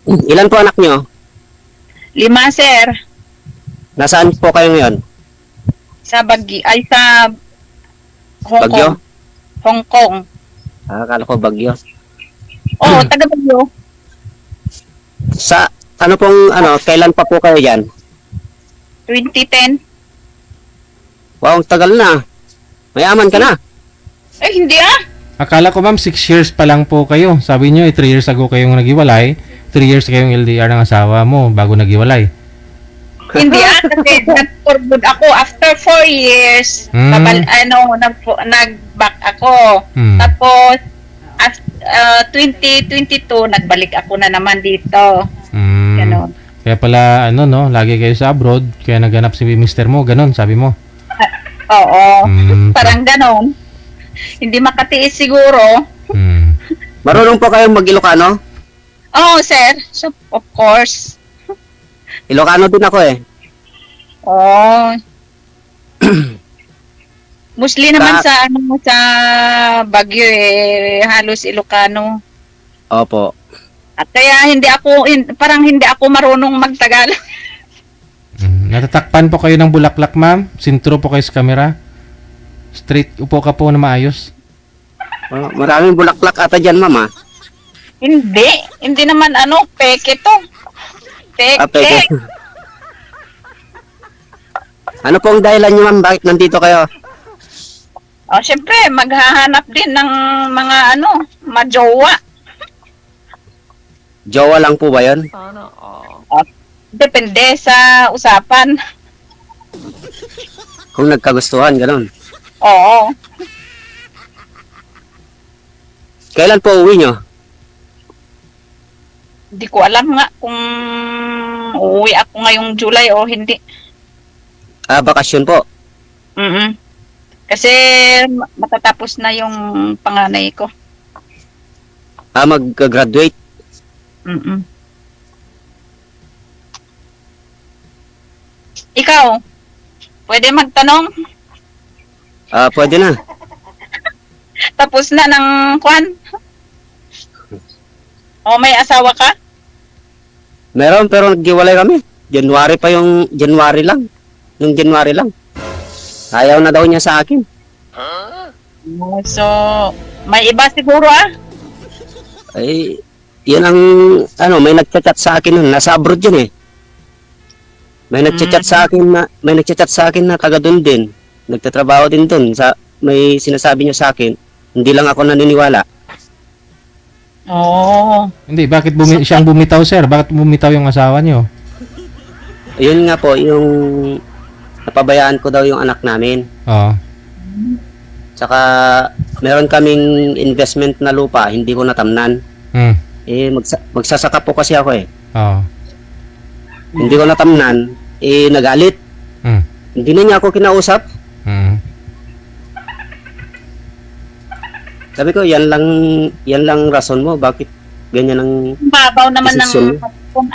Ilan po anak nyo? 5, sir. Nasaan po kayo ngayon? Sa Hong Bagyo? Kong. Hong Kong. Akala ko Bagyo. Oo, taga Bagyo. Sa kailan pa po kayo dyan? 2010. Wow, ang tagal na. Mayaman ka na. Hindi Akala ko, ma'am, 6 years pa lang po kayo. Sabi niyo, 3 years ago kayong naghiwalay. 3 years kayong LDR ng asawa mo bago naghiwalay. Hindi kasi nag-forward ako after 4 years. Nag-back ako. Tapos 2022 nagbalik ako na naman dito. Ganon. Kaya pala lagi kayo sa abroad, kaya naghanap si Mr. mo, ganon, sabi mo. Oo. Parang ganon. Hindi makatiis siguro. Marunong po kayong mag-Ilocano? Oo, sir. So, of course. Ilocano din ako eh. Oh. Mostly naman sa Baguio halos Ilocano. Opo. At kaya parang hindi ako marunong magtagalog. Natatakpan po kayo ng bulaklak, ma'am? Sintro po kayo sa camera? Straight upo ka po na maayos? Maraming bulaklak ata dyan, ma'am. Hindi naman peke to. Peke. Peke. Ano pong dahilan niyo, ma'am? Bakit nandito kayo? Syempre, maghahanap din ng mga majowa. Jowa lang po ba yun? Depende sa usapan. Kung nagkagustuhan, ganun. Oo. Kailan po uwi nyo? Hindi ko alam nga kung uuwi ako ngayong July o hindi. Bakasyon po. Kasi matatapos na yung panganay ko. Mag-graduate. Ikaw, pwede magtanong? Pwede na. Tapos na ng kwan? O may asawa ka? Meron, pero naghiwalay kami. January lang. Nung January lang. Ayaw na daw niya sa akin. So, may iba siguro Ay, yun ang, may nagchat-chat sa akin nun. Nasa abroad yun eh. May nagchat-chat sa akin na taga doon din. Nagtatrabaho din doon. May sinasabi niya sa akin. Hindi lang ako naniniwala. Oo. Hindi, bakit siyang bumitaw, sir? Bakit bumitaw yung asawa niyo? Yun nga po, yung napabayaan ko daw yung anak namin. Oo. Saka, meron kaming investment na lupa, hindi ko natamnan. Magsasaka po kasi ako eh. Oo. Hindi ko natamnan, nagalit. Hindi na niya ako kinausap. Sabi ko, yan lang rason mo, bakit ganyan ang babaw naman desisyon ng mo?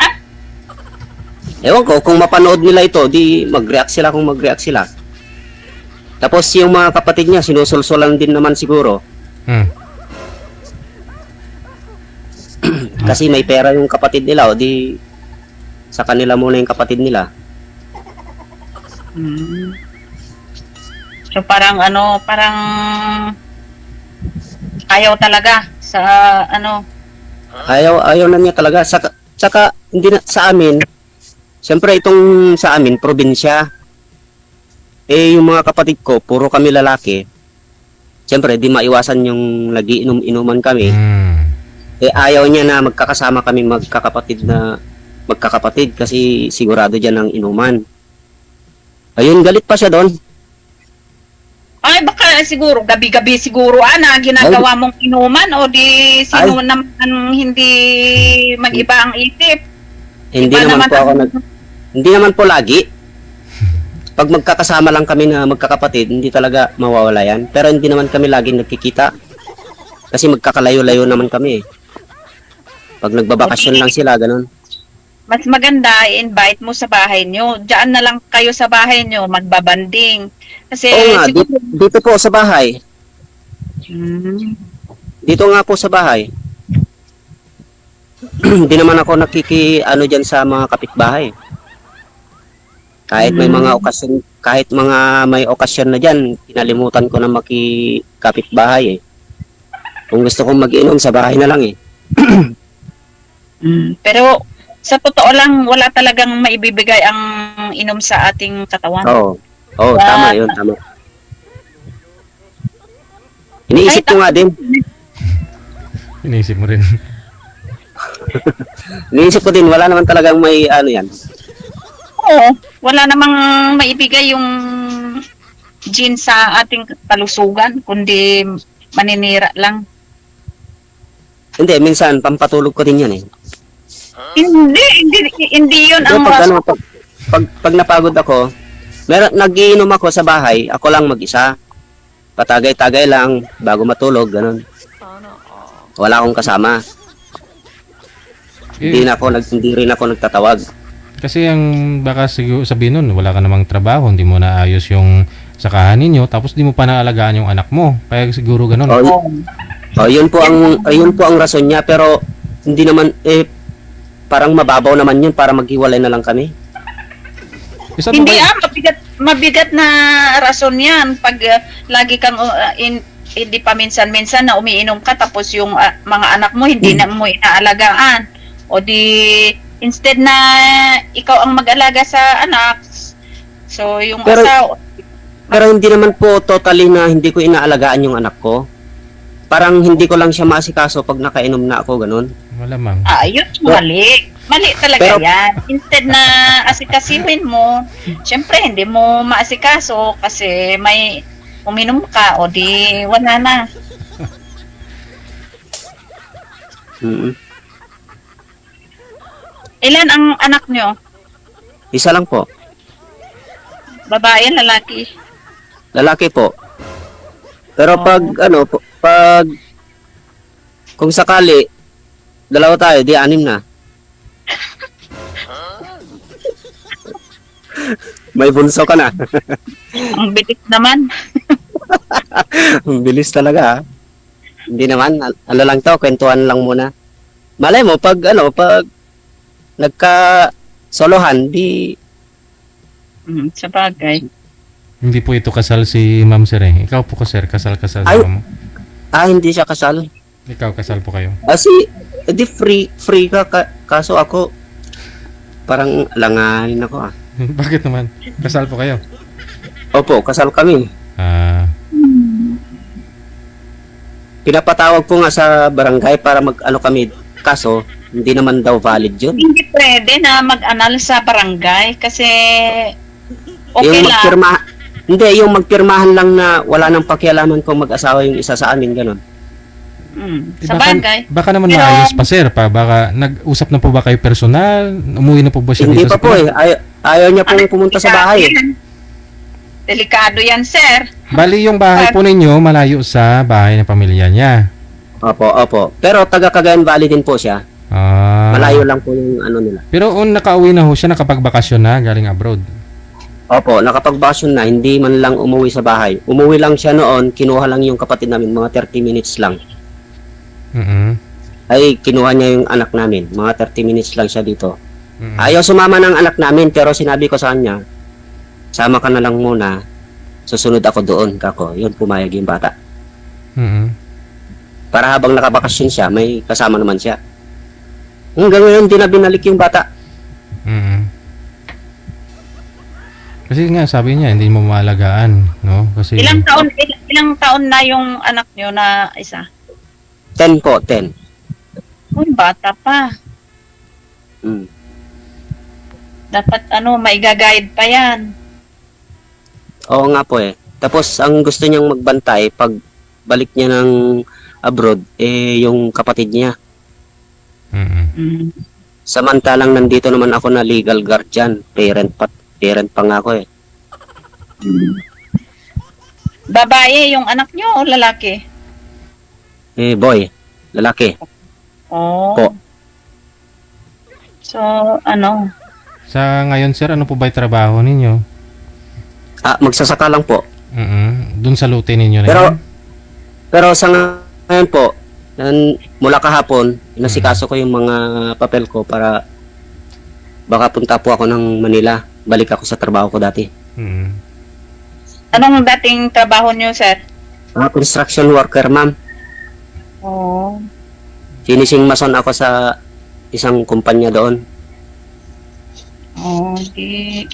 Ewan ko, kung mapanood nila ito, di mag-react sila kung mag-react sila. Tapos yung mga kapatid niya, sinusulsulan din naman siguro. Kasi may pera yung kapatid nila, o di sa kanila muna yung kapatid nila. So parang ayaw talaga sa Ayaw na niya talaga. Saka hindi na sa amin. Siyempre itong sa amin probinsya. Yung mga kapatid ko puro kami lalaki. Siyempre di maiwasan yung nagiinom-inuman kami. Ayaw niya na magkakasama kami magkakapatid kasi sigurado diyan ang inuman. Ayun, galit pa siya doon. Ay, baka siguro, gabi-gabi siguro, ginagawa mong inuman o di sino naman hindi mag-iba ang isip. Hindi naman po lagi. Pag magkakasama lang kami na magkakapatid, hindi talaga mawawala yan. Pero hindi naman kami laging nagkikita. Kasi magkakalayo-layo naman kami. Pag nagbabakasyon lang sila, ganun. Mas maganda, i-invite mo sa bahay nyo. Diyan na lang kayo sa bahay nyo, magbabanding. Kasi Oo nga, dito po sa bahay. Dito nga po sa bahay. Hindi naman ako dyan sa mga kapitbahay. Kahit may okasyon na dyan, kinalimutan ko na makikapitbahay eh. Kung gusto kong mag-inom, sa bahay na lang eh. Pero sa totoo lang, wala talagang maibibigay ang inom sa ating katawan. Oo, tama yun, tama. Iniisip ko nga din. Iniisip mo rin. Iniisip ko din, wala naman talagang may yan. Oo, wala namang maibigay yung gene sa ating kalusugan, kundi maninira lang. Hindi, minsan, pampatulog ko din yan eh. Hindi yun ang pag napagod ako, nagiinom ako sa bahay, ako lang mag-isa. Patagay-tagay lang, bago matulog, ganun. Wala akong kasama. Hindi rin ako nagtatawag. Kasi ang baka sabihin nun, wala ka namang trabaho, hindi mo naayos yung sakahan ninyo, tapos di mo pa naalagaan yung anak mo. Kaya siguro ganun. Yun po ang rason niya, pero hindi naman parang mababaw naman yun para maghiwalay na lang kami. Hindi mabigat na rason yan pag lagi kang hindi pa minsan-minsan na umiinom ka tapos yung mga anak mo hindi na mo inaalagaan o di instead na ikaw ang mag-alaga sa anak, so yung asawa. Pero hindi naman po totally na hindi ko inaalagaan yung anak ko. Parang hindi ko lang siya maasikaso pag nakainom na ako, ganun. Malamang. Yun, mali talaga yan. Instead na asikasihin mo, syempre hindi mo maasikaso kasi may uminom ka o di wala na. Ilan ang anak nyo? Isa lang po. Babae, lalaki. Lalaki po. Pero pag kung sakali dalawa tayo, di 6 na. May bunso ka na. Ang bilis naman. Ang bilis talaga, ha? Hindi naman, ano lang to, kwentuhan lang muna. Malay mo, pag nagka-solohan, di, Sa bagay. Hindi po ito kasal si Ma'am Sir eh. Ikaw po sir, kasal sa Ay. mo. hindi siya kasal. Ikaw kasal po kayo. Kasi, di free ka, kaso ako, parang langanin ako, ah. Bakit naman? Kasal po kayo? Opo, kasal kami. Ah, Pinapatawag ko nga sa barangay para mag-ano kami, kaso, hindi naman daw valid yun. Hindi pwede na mag-anal sa barangay kasi okay yung lang. yung magpirmahan lang na wala nang pakialaman kung mag-asawa yung isa sa amin, ganun. Sa bagay. baka naman Pero- maayos pa sir pa. Baka nag-usap na po ba kayo personal? Umuwi na po ba siya Hindi dito pa po eh. Ayaw niya pong pumunta sa bahay. Delikado yan, sir. Bali yung bahay po ninyo malayo sa bahay ng pamilya niya. Opo. Pero taga Cagayan Valley din po siya. Ah. Malayo lang po yung ano nila. Pero nakauwi na ho siya, nakapagbakasyon na galing abroad. Opo, nakapagbakasyon na, hindi man lang umuwi sa bahay. Umuwi lang siya noon, kinuha lang yung kapatid namin, mga 30 minutes lang. Mhm. Ay, kinuha niya yung anak namin, mga 30 minutes lang siya dito. Mhm. Ayaw sumama ng anak namin, pero sinabi ko sa kanya, sama ka na lang muna, susunod ako doon, kako. Yun, pumayag yung bata. Mhm. Para habang nakabakasyon siya, may kasama naman siya. Hanggang ngayon, di na binalik yung bata. Mhm. Kasi nga sabi niya hindi mo maalagaan, no? Kasi Ilang taon na yung anak nyo na isa? 10 po, 10. Uy, bata pa. Mm. Dapat may guide pa yan. Oo nga po eh. Tapos, ang gusto niyang magbantay, pag balik niya ng abroad, yung kapatid niya. Mhm. Samantalang nandito naman ako na legal guardian, parent pa nga ako eh. Babae yung anak nyo o lalaki? Boy, lalaki. Oh. Po. So, Sa ngayon sir, ano po ba 'yung trabaho ninyo? Magsasaka lang po. Mhm. Doon sa lote ninyo na Pero, yun? pero sa ngayon po, mula kahapon, inasikaso ko yung mga papel ko para baka punta po ako ng Manila. Balik ako sa trabaho ko dati. Mhm. anong dating trabaho nyo, sir? Construction worker, ma'am. Oh. Finishing mason ako sa isang kumpanya doon. Oh, di.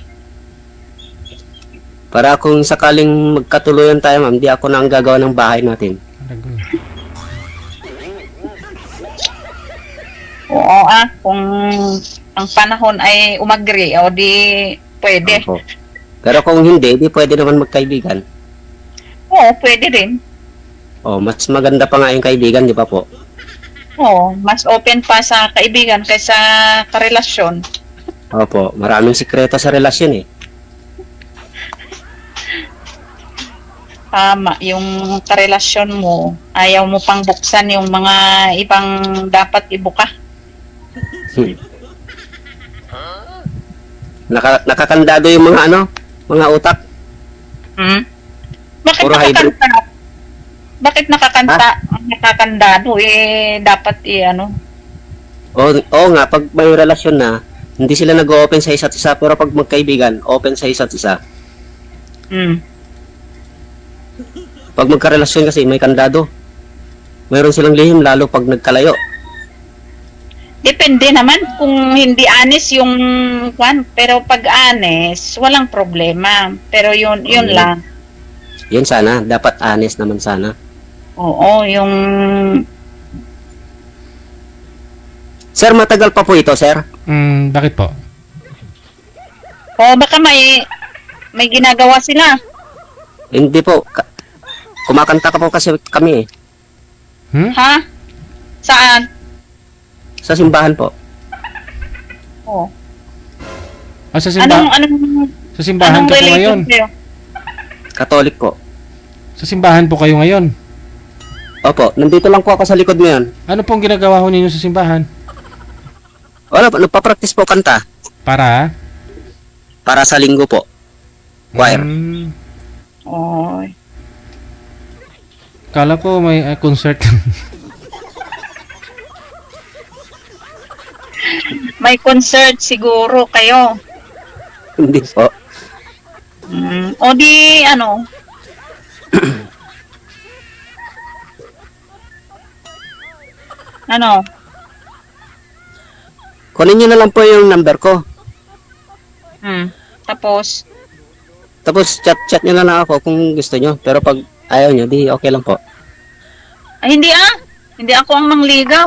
Para kung sakaling magkatuluyan tayo, ma'am, di ako na ang gagawa ng bahay natin. Oo, kung ang panahon ay umagri, o di pwede. Opo. Pero kung hindi, di pwede naman magkaibigan. Oo, pwede rin. Mas maganda pa nga yung kaibigan, di ba po? Oo, mas open pa sa kaibigan kaysa karelasyon. Opo, maraming sikreto sa relasyon eh. Tama, yung karelasyon mo, ayaw mo pang buksan yung mga ibang dapat ibuka. Nakakandado yung mga utak. Hmm? Bakit Puro hybrid. nakakanta? Bakit nakakanta? Ang nakakandado, dapat Oo nga, pag may relasyon na, hindi sila nag-open sa isa't isa, pero pag magkaibigan, open sa isa't isa. Hmm. Pag magkarelasyon kasi, may kandado. Mayroon silang lihim, lalo pag nagkalayo. Depende naman kung hindi honest yung pero pag honest, walang problema. Pero yun lang. Yun sana, dapat honest naman sana. Oo, yung Sir, matagal pa po ito, sir? Bakit po? baka may ginagawa sila. Hindi po. Kumakanta ka po kasi kami eh. Ha? Saan? Sa simbahan po. Oh. Sa Anong simbahan ka po ngayon. religion kayo? Katolik po. Sa simbahan po kayo ngayon. Opo, nandito lang po ako sa likod ngayon. Ano pong ginagawa ho ninyo sa simbahan? Wala po, nagpa-practice po kanta. Para? Para sa linggo po. Choir. Oy. Kala ko may concert. May concert siguro kayo. Hindi po. O di, ano? Ano? Kunin nyo na lang po yung number ko. Tapos, Tapos chat nyo na lang ako kung gusto nyo. Pero pag ayaw nyo, di okay lang po. ay hindi Hindi ako ang mangligaw.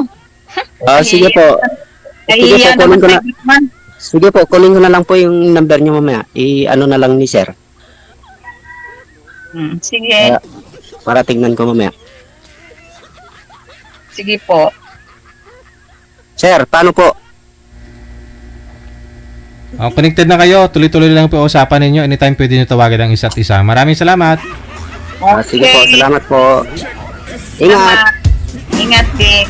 Sige po. Kahiya kunin naman ko na. sa man. Sige po, kunin ko na lang po yung number nyo mamaya. I-ano na lang ni sir. Sige. Para tingnan ko mamaya. Sige po. Sir, paano po? Connected na kayo. Tuloy-tuloy lang po usapan ninyo. Anytime pwede nyo tawagan ang isa't isa. Maraming salamat. Sige po, salamat po. Ingat. Ingat din.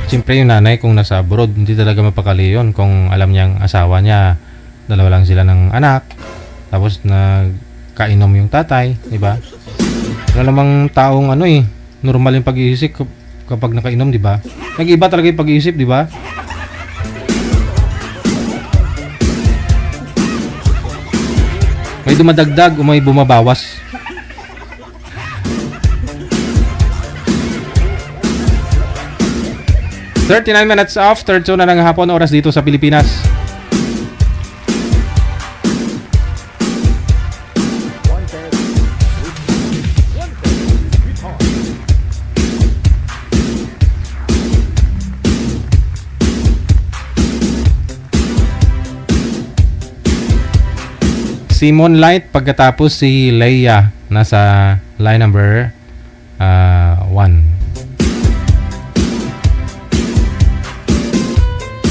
Siyempre yung nanay kung nasa abroad, hindi talaga mapakali yun. Kung alam niyang asawa niya, dalawa lang sila ng anak, tapos nagkainom yung tatay, di ba? Wala namang taong normal yung pag-iisip kapag nakainom, di ba? Nag-iba talaga yung pag-iisip, di ba? May dumadagdag o may bumabawas. "39 minutes after 2 na ng hapon, oras dito sa Pilipinas. Si Moonlight, pagkatapos si Leia nasa line number 1.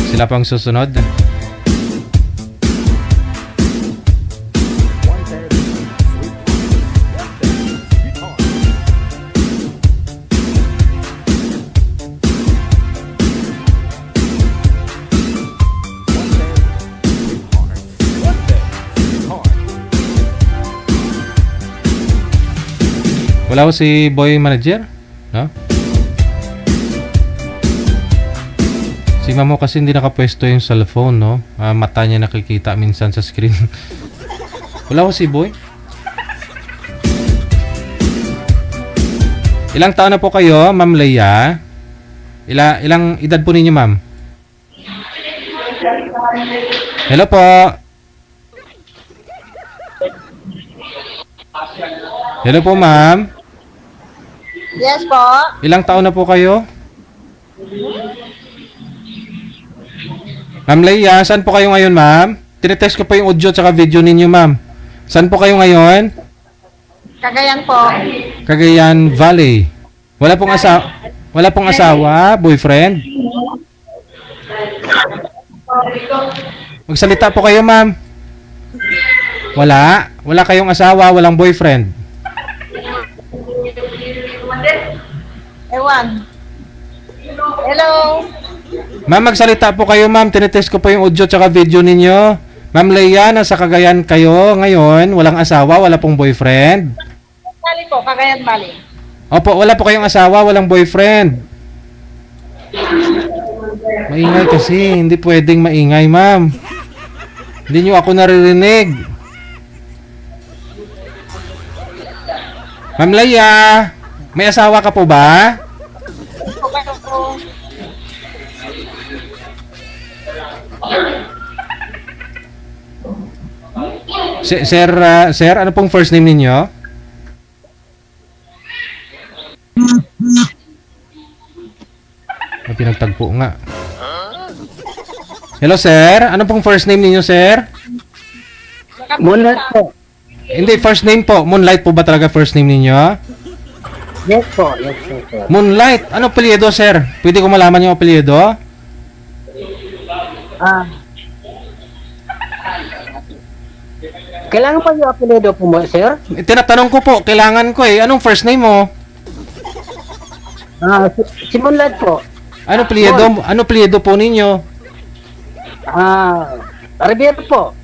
Sila pang susunod. Wala ko si boy manager, no? Si mamo kasi hindi nakapwesto yung cellphone, no? Mata niya nakikita minsan sa screen. Wala ko si boy. Ilang taon na po kayo, Ma'am Leia? Ilang edad po ninyo, ma'am? Hello po. Hello po, ma'am. Yes po. Ilang taon na po kayo? Ma'am Leia, saan po kayo ngayon, ma'am? Tinetest ko pa yung audio at video ninyo, ma'am. Saan po kayo ngayon? Cagayan po. Cagayan Valley. Wala pong asawa, boyfriend? Magsalita po kayo, ma'am. Wala kayong asawa, walang boyfriend. Ewan. Hello. Ma'am, magsalita po kayo, ma'am. Tinetest ko po yung audio at video ninyo. Ma'am Leia, nasa Cagayan kayo ngayon. Walang asawa, wala pong boyfriend. Bali po, Cagayan Bali. Opo, wala po kayong asawa, walang boyfriend. Maingay kasi. Hindi pwedeng maingay, ma'am. Hindi nyo ako naririnig. Ma'am Leia, may asawa ka po ba? Sir, ano pong first name ninyo? May pinagtagpo nga. Hello, sir. Ano pong first name ninyo, sir? Moonlight po. Hindi, first name po. Moonlight po ba talaga first name ninyo? Yes po, yes po, sir. Moonlight. Ano apelyido, sir? Pwede ko malaman yung apelyido? Kailangan pa yung apelido po mo, sir? Tinatanong ko po, kailangan ko eh. Anong first name mo? Si Moonlight po. Ano apelyido? Ano apelyido po ninyo? Rivera po.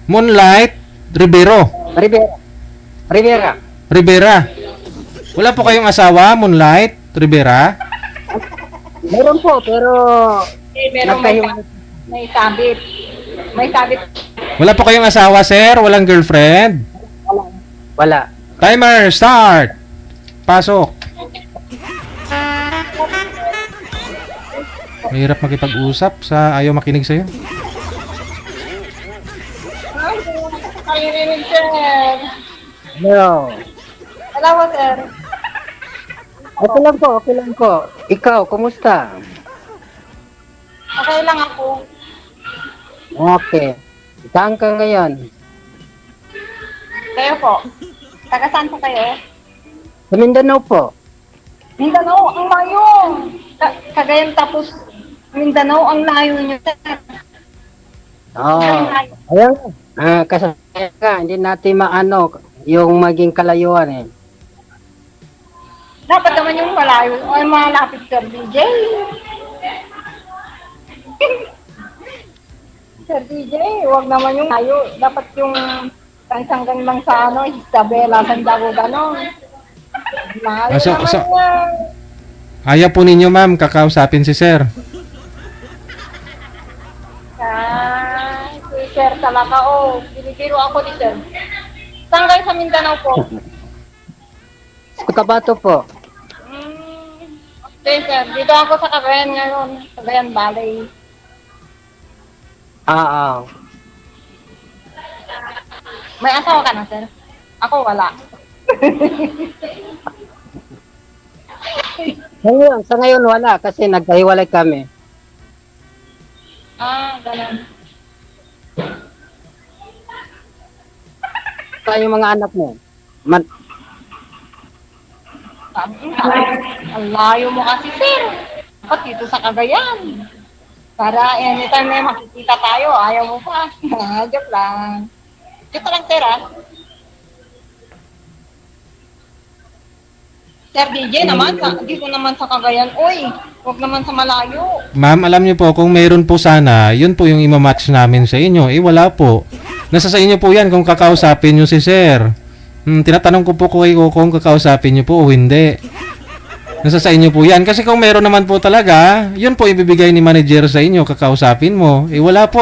Moonlight Rivero. Rivera. Wala po kayong asawa, Moonlight Rivera? Meron po, pero Meron may sabit. May sabit. Wala po kayong asawa, sir? Walang girlfriend? wala. Timer, start! Pasok. Mahirap makipag-usap sa ayaw makinig sa'yo. Ay, narinig, sir. No. Hello, sir. Okay lang po. Ikaw, kumusta? Okay lang ako. Okay. Saan ka ngayon? Kayo po. Taga saan po kayo? Sa Mindanao po. Mindanao, ang layo. Cagayan tapos Mindanao, ang layo niyo, sir. Ayan. Kasi hindi natin maano yung maging kalayuan eh. Dapat naman yung malayo ay malapit, Sir DJ. Sir DJ, huwag naman yung layo. Dapat yung hanggang lang sa Isabela, Santiago, gano'n. Layo naman yan. Ayaw po ninyo, ma'am, kakausapin si sir. Si Sir talaga, binibiro ako ni Sir. Saan kayo sa Mindanao po? Sa Cotabato po. Okay, Sir. Dito ako sa Cagayan ngayon. Cagayan Valley. May asawa ka na, Sir? Ako wala. Sa ngayon wala kasi nagkahiwalay kami. Ganun. Kaya yung mga anak mo. Ang layo mo kasi, Sir. Dapat dito sa Cagayan. Para anytime may makikita tayo, ayaw mo pa. Joke lang. Joke lang, Sir, Sir DJ naman, dito naman sa Cagayan. Uy, huwag naman sa malayo. Ma'am, alam niyo po, kung mayroon po sana, yun po yung imamatch namin sa inyo. Wala po. Nasa sa inyo po yan kung kakausapin nyo si sir. Tinatanong ko po kung kakausapin nyo po o hindi. Nasa sa inyo po yan. Kasi kung meron naman po talaga, yun po ibibigay ni manager sa inyo, kakausapin mo. Wala po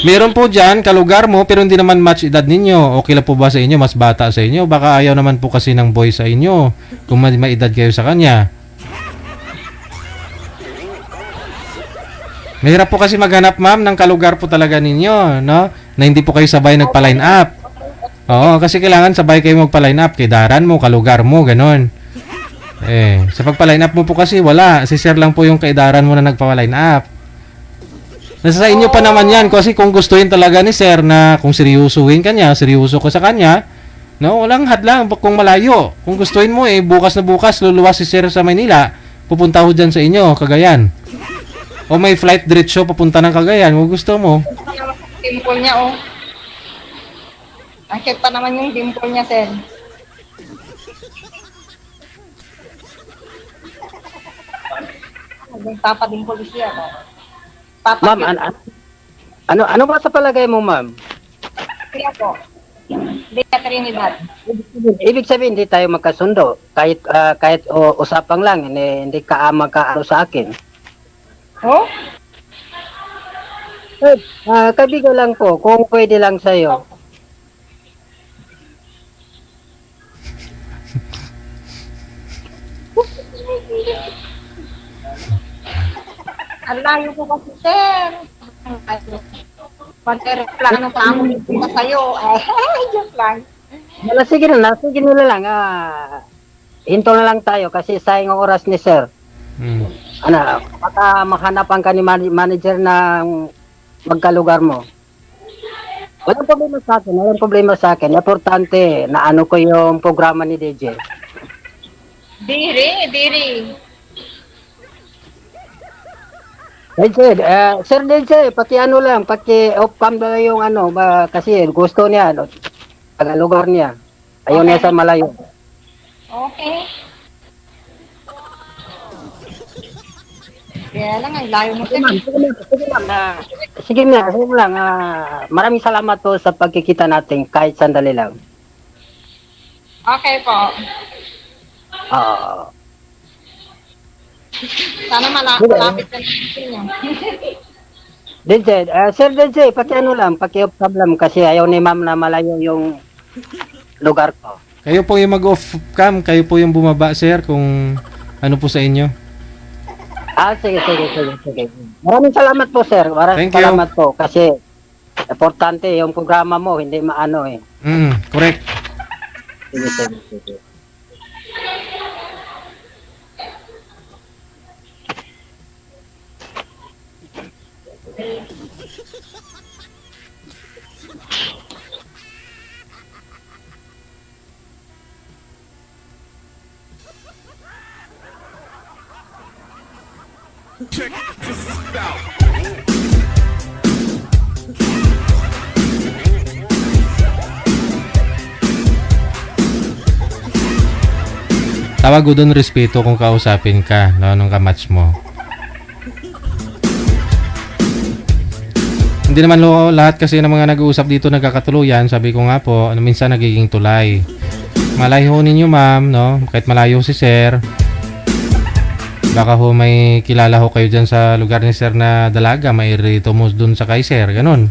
Meron po dyan, kalugar mo, pero hindi naman match edad ninyo. Okay lang po ba sa inyo? Mas bata sa inyo? Baka ayaw naman po kasi ng boy sa inyo kung may edad kayo sa kanya. Mahirap po kasi maghanap, ma'am, ng kalugar po talaga ninyo, no? Na hindi po kayo sabay nagpa-line up. Oo, kasi kailangan sabay kayo magpa-line up. Kay daran mo, kalugar mo, ganon. Sa pagpa-line up mo po kasi wala. Si sir lang po yung kaidaran mo na nagpa-line up. Nasa sa inyo pa naman yan. Kasi kung gustuhin talaga ni sir na kung seryosohin kanya, seryoso ko sa kanya, no, walang hadlang kung malayo. Kung gustuhin mo, bukas na bukas, luluwas si sir sa Maynila. Pupunta ho dyan sa inyo, Cagayan. O may flight diretso papunta ng Cagayan, kung gusto mo. Dimple niya, Nakit pa naman yung dimple niya, Sir. Nagpapadimple siya, Ma'am, ano ba sa palagay mo, ma'am? Kaya po. Dea Trinidad. Ibig sabihin, hindi tayo magkasundo. Kahit usapang lang, hindi ka magkaano sa akin. Kaibigan lang po, kung pwede lang sa'yo. Ang layo ko kasi, Sir. Pagka-replano pa ako dito sa'yo. Joke lang. Sige na lang. Hinto na lang tayo kasi sayang ang oras ni sir. Baka makahanapan ka ni manager ng magkalugar mo. Walang problema sa akin, walang problema sa akin. Importante na ano ko yung programa ni DJ. Diri. DJ, Sir DJ, paki off cam na yung ano, kasi gusto niya, no, taga lugar niya. Ayaw niya sa malayo. Okay. Kaya lang, ay layo mo Sige lang. Maraming salamat po sa pagkikita natin kahit sandali lang. Okay po. Sana malapit na niyo. DJ, Sir DJ, paki-off cam lang kasi ayaw ni ma'am na malayo yung lugar ko. Kayo po yung mag-off cam, kayo po yung bumaba, sir, kung ano po sa inyo. Sige. Maraming salamat po, sir. Maraming Thank you. salamat po kasi importante yung programa mo, hindi maano eh. Correct. Sige. Tawag ko doon respeto kung kausapin ka, no, nung kamatch mo. Hindi naman lahat kasi ng mga nag-uusap dito nagkakatuluyan. Sabi ko nga po, minsan nagiging tulay. Malayo ninyo, ma'am, no? Kahit malayo si sir. Baka ho may kilala ho kayo dyan sa lugar ni sir na dalaga. May rito mo dun sa kay sir, ganun.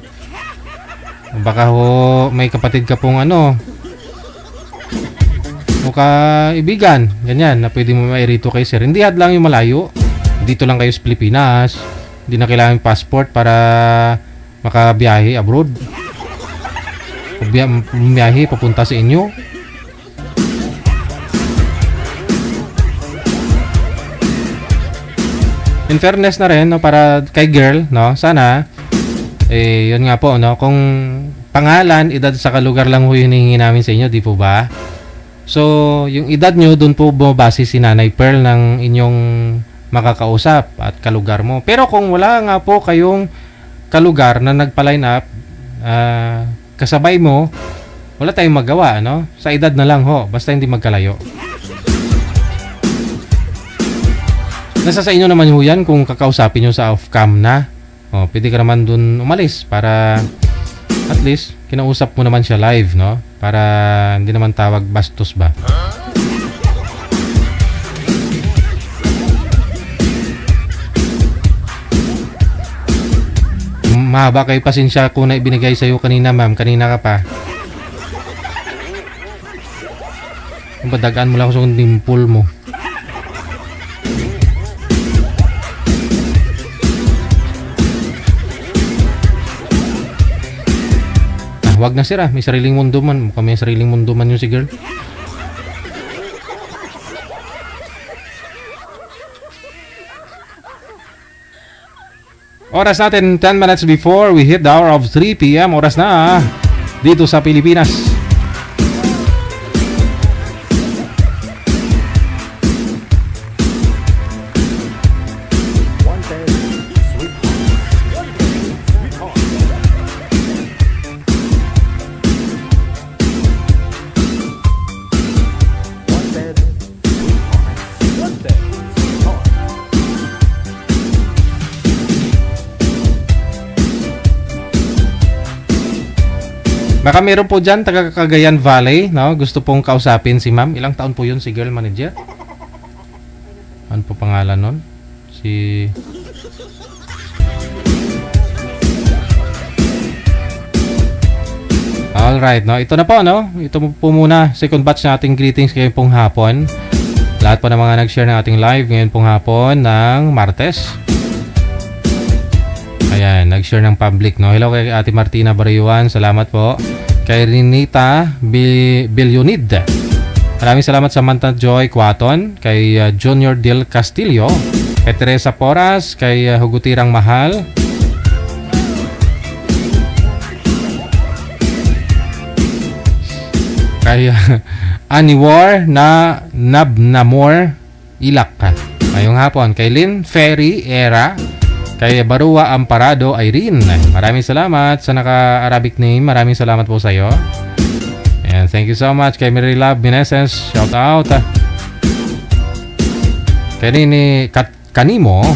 Baka ho may kapatid ka pong ano, mukha ibigan, ganyan, na pwede mo mairito kay sir. Hindi hadlang yung malayo. Dito lang kayo sa Pilipinas. Hindi na kailangan passport para makabiyahe abroad. Biyahe papunta sa inyo. In fairness na rin, no, para kay girl, no, sana yun nga po, no, kung pangalan, edad sa kalugar lang ho yung hinihingi namin sa inyo, di po ba? So, yung edad nyo, dun po bumabase si Nanay Pearl ng inyong makakausap at kalugar mo. Pero kung wala nga po kayong kalugar na nagpa-line up, kasabay mo, wala tayong magawa, no? Sa edad na lang ho, basta hindi magkalayo. Nasa sa inyo naman ho yan kung kakausapin nyo sa off-cam na. Pwede ka naman dun umalis para at least kinausap mo naman siya live, no? Para hindi naman tawag bastos ba. Mahaba kayo pasensya ko na ibinigay sa'yo kanina, ma'am. Kanina ka pa. Badagaan mo lang ako sa dimple mo. Wag na sira, may sariling mundo man. Mukhang may sariling mundo man yung si girl. Oras natin 10 minutes before we hit the hour of 3 p.m. Oras na dito sa Pilipinas. Baka meron po dyan, taga Cagayan Valley, no? Gusto pong kausapin si ma'am. Ilang taon po yun si girl manager? Ano po pangalan nun? Si... Alright, no? Ito na po, no? Ito po muna. Second batch na ating greetings ngayon pong hapon. Lahat po ng mga nag-share ng ating live ngayon pong hapon ng Martes. Ayan, nag-share ng public, no? Hello kay Ate Martina Barayuan, salamat po. Kay Renita Billionid, maraming salamat. Samantha Joy Quaton, kay Junior Del Castillo, kay Teresa Poras, kay Hugutirang Mahal, Kay Aniwar na Nabnamor Ilak. Ngayong hapon. Kay Lynn Ferry Era. Kay Barua Amparado Irene. Maraming salamat sa naka-Arabic name. Maraming salamat po sa iyo. And thank you so much kay Mary Love Meneses. Shout out. Kay Nini Kanimo.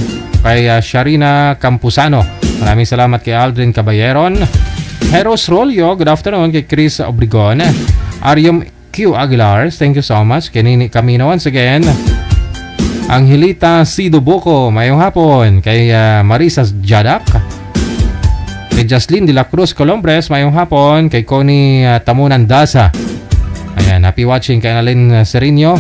Kay Sharina Campusano. Maraming salamat kay Aldrin Caballeron. Heros Rolio. Good afternoon kay Chris Obregon. Arium Q Aguilar. Thank you so much. Kay Nini Camino once again. Angelita Sidubuco, mayong hapon. Kay Marisa Jadak. Kay Jocelyn de la Cruz Colombres, mayong hapon. Kay Connie Tamunan Dasa. Ayan, happy watching kay Annalyn Serino.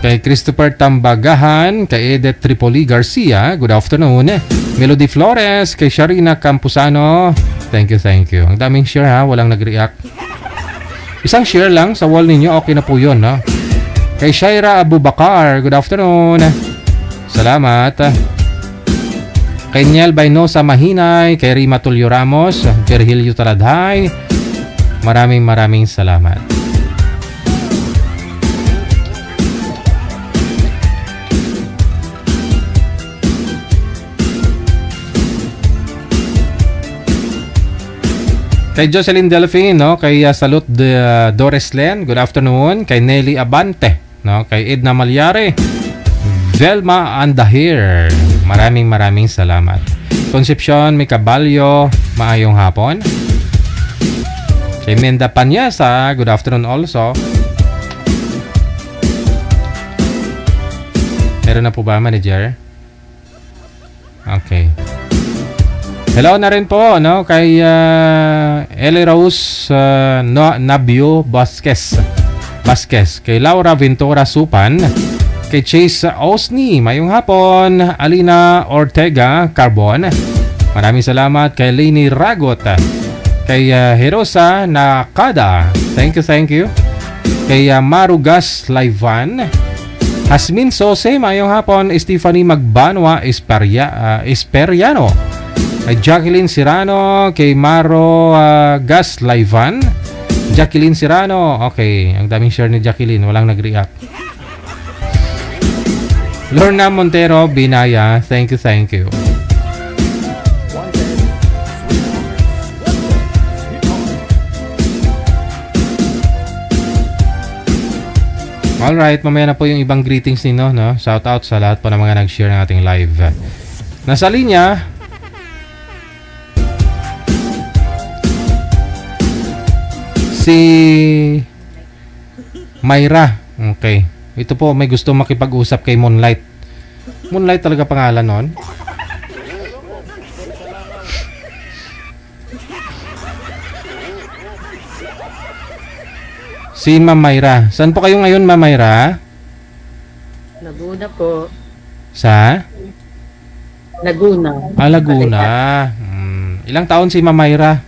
Kay Christopher Tambagahan. Kay Edith Tripoli Garcia, good afternoon. Melody Flores. Kay Sharina Campusano. Thank you, thank you. Ang daming share ha, walang nag-react. Isang share lang sa wall ninyo, okay na po yun, no? Kay Shaira Abubakar, good afternoon. Salamat. Kay Niel Baynosa Mahinay, kay Rima Tulio Ramos, Virgilio Taladhay. Maraming salamat. Kay Jocelyn Delphine, no? Kay Salud Doreslen, good afternoon. Kay Nelly Abante, no? Kay Edna Malyare, Velma Andahir, maraming salamat. Concepcion Micabalyo, maayong hapon. Kay Menda Panyasa, good afternoon also. Meron na po ba, manager? Okay. Hello na rin po, no, kay Eli Rose Nabio Vasquez, kay Laura Ventura Supan, kay Chase Osni, mayong hapon. Alina Ortega Carbon, maraming salamat. Kay Leni Ragot, kay Herosa Nakada, thank you. Kay Marugas Laivan, Hasmin Sose, mayong hapon. Stephanie Magbanwa Esperiano, kay Jacqueline Sirano, kay Maro Gas Laivan. Jacqueline Sirano, okay. Ang daming share ni Jacqueline, walang nag-react. Lorna Montero Binaya, thank you. Alright, mamaya na po yung ibang greetings nino, no? Shout out sa lahat po ng mga nag-share ng ating live. Nasa linya si Myra. Okay. Ito po, may gusto makipag-usap kay Moonlight. Moonlight talaga pangalan nun. Si Ma'am Myra. Saan po kayo ngayon, Ma'am Myra? Laguna po. Sa? Laguna. Laguna. Ilang taon si Ma'am Myra?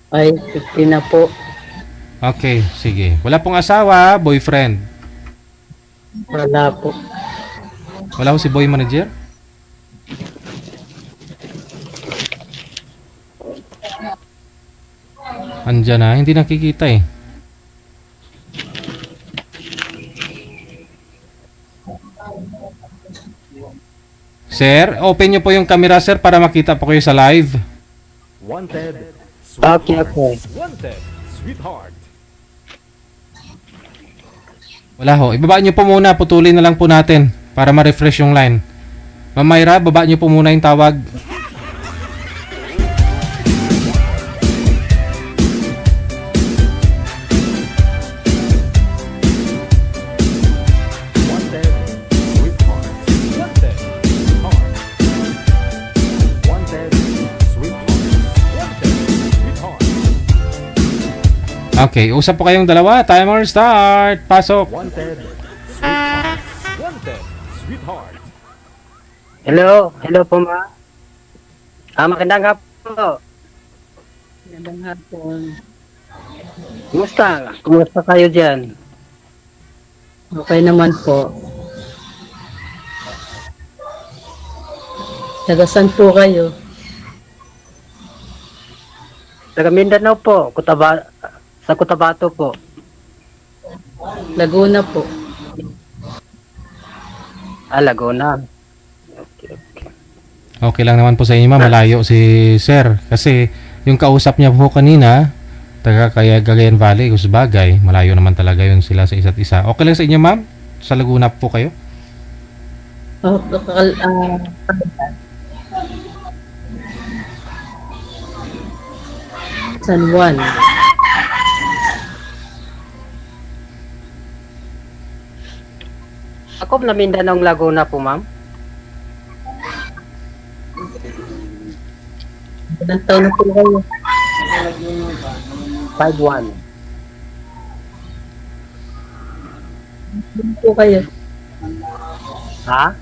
Ay, 50 na po. Okay, sige. Wala pong asawa, boyfriend? Wala po. Wala po si boy manager? Andiyan na, hindi nakikita eh. Sir, open nyo po yung camera, sir, para makita po kayo sa live. Wanted. Okay. Wanted. Sweetheart. Wala ho. Ibaba nyo po muna. Putulin na lang po natin para ma-refresh yung line. Ma'am Myra, baba nyo po muna yung tawag. Okay, usap po kayong dalawa. Timer start. Pasok. Wanted. Sweetheart. Wanted. Sweetheart. Hello po ma. Magandang hapon po. Magandang hapon. Kumusta kayo dyan? Okay naman po. Taga saan po kayo? Taga Mindanao po, sa Cotabato po. Laguna po. Laguna. Okay lang naman po sa inyo, ma'am. Malayo si sir. Kasi yung kausap niya po kanina, taga Cagayan Valley, Usbagay. Malayo naman talaga yun sila sa isa't isa. Okay lang sa inyo, ma'am? Sa Laguna po kayo? San Juan. Ako na Mindanao, Laguna po, ma'am. Ilang taon na po kayo? 5-1. Ilan po kayo? Ha?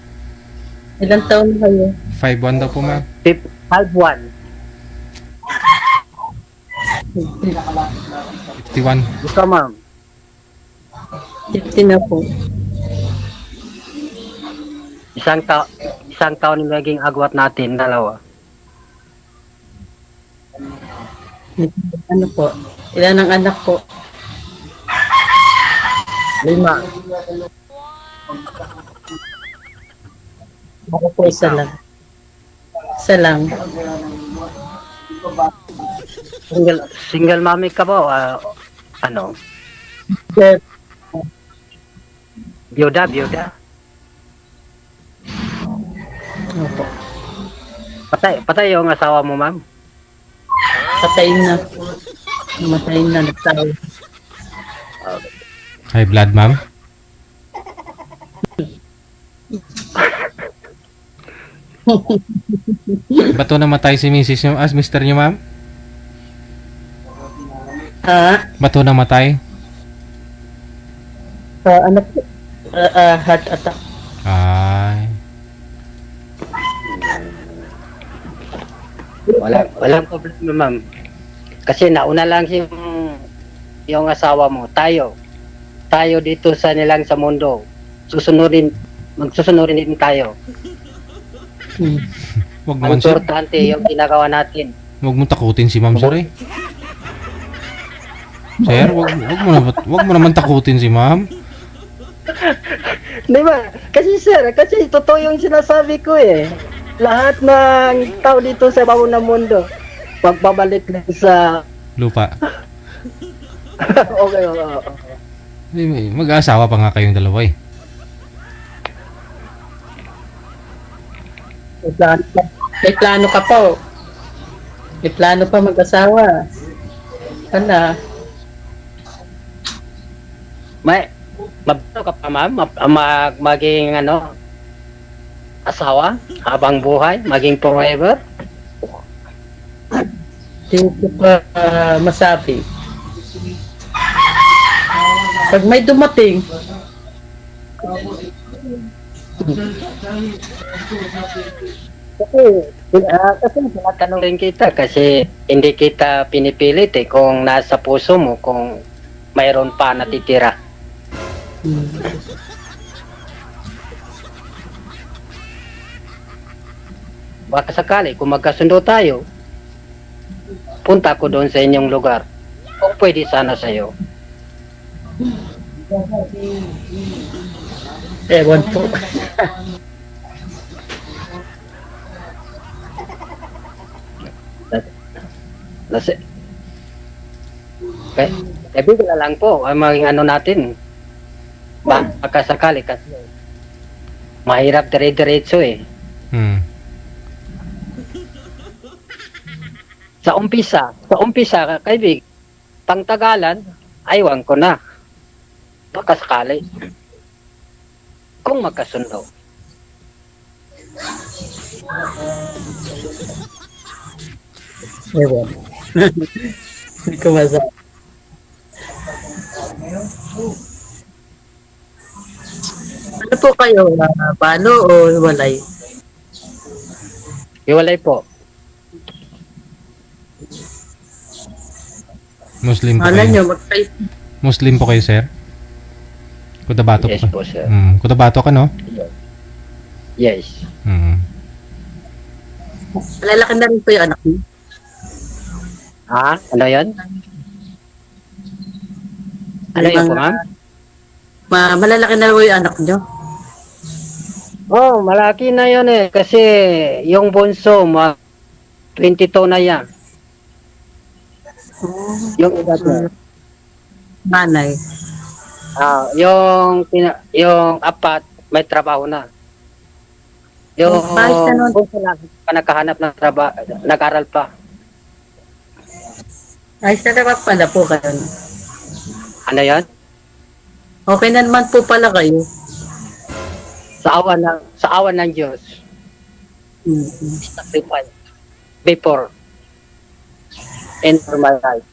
Ilang taon na kayo? 5-1 daw po, ma'am. 5-1. 51. Gusto, ma'am. 50 na po. Isang taon yung naging agwat natin, dalawa. Ano po? Ilan ang anak po? 5. Ako po isa lang. Isa lang. Single mommy ka ba? Ano? Sir, Byuda. opo. Patay yung asawa mo, ma'am. Patayin na. Namatayin na. Nagtayo. High blood, ma'am. Ba't to namatay si Mrs. nyo? Mr. nyo, ma'am? Ha? Ba't to namatay? Ano po? Heart attack. Ay. Walang problema, ma'am. Kasi nauna lang yung asawa mo. Tayo dito sa nilang sa mundo. Magsusunurin din tayo. Wag naman, sir. Importante yung ginagawa natin. Huwag mo takutin si ma'am, sir, eh. Sir, wag mo naman takutin si ma'am. Di ba? Kasi totoo yung sinasabi ko eh. Lahat ng tao dito sa bawang ng mundo, pagbabalik na sa... Lupa. Okay. Mag-aasawa pa nga kayong dalawa, eh. May plano ka po. May plano pa mag-asawa. Ano? Mabalo ka pa, ma'am? Maging asawa habang buhay? Maging forever? Hindi ko pa masabi. Pag may dumating, kasi tinatanong rin kita kasi hindi kita pinipilit kung nasa puso mo kung mayroon pa natitira. Baka sakali kung magkasundo tayo, punta ko doon sa inyong lugar. Kung pwede sana sa'yo. ewan po. Bigla lang po ang maging natin. Baka sakali kasi mahirap dire-diretso eh. Sa umpisa, kaibig, pangtagalan, aywan ko na. Baka sakali. Kung magkasundo. Ewan. Hindi ko masabi. Ano po kayo? Paano o walay? Iwalay po. Muslim po Ano kayo. nyo? Mag-face. Muslim po kayo, sir? Cotabato Yes po. po, sir. Cotabato ka, no? Yes. Lalaki na rin po yung anak mo. Ha? Ano yun? Ano yun po, ma'am? Malalaki na po yung anak nyo. Oh, malaki na yun eh. Kasi yung bunso, 22 na yan. Yung edad na. Nanay. Yung apat, may trabaho na. Yung Ayos na nun. bunso lang, nakahanap ng trabaho, nag-aral pa. Ayos na naman pala po kayo. Ano yan? Okay na naman po pala kayo. Sa awa ng Diyos. Sacrifice. Before. And for my life.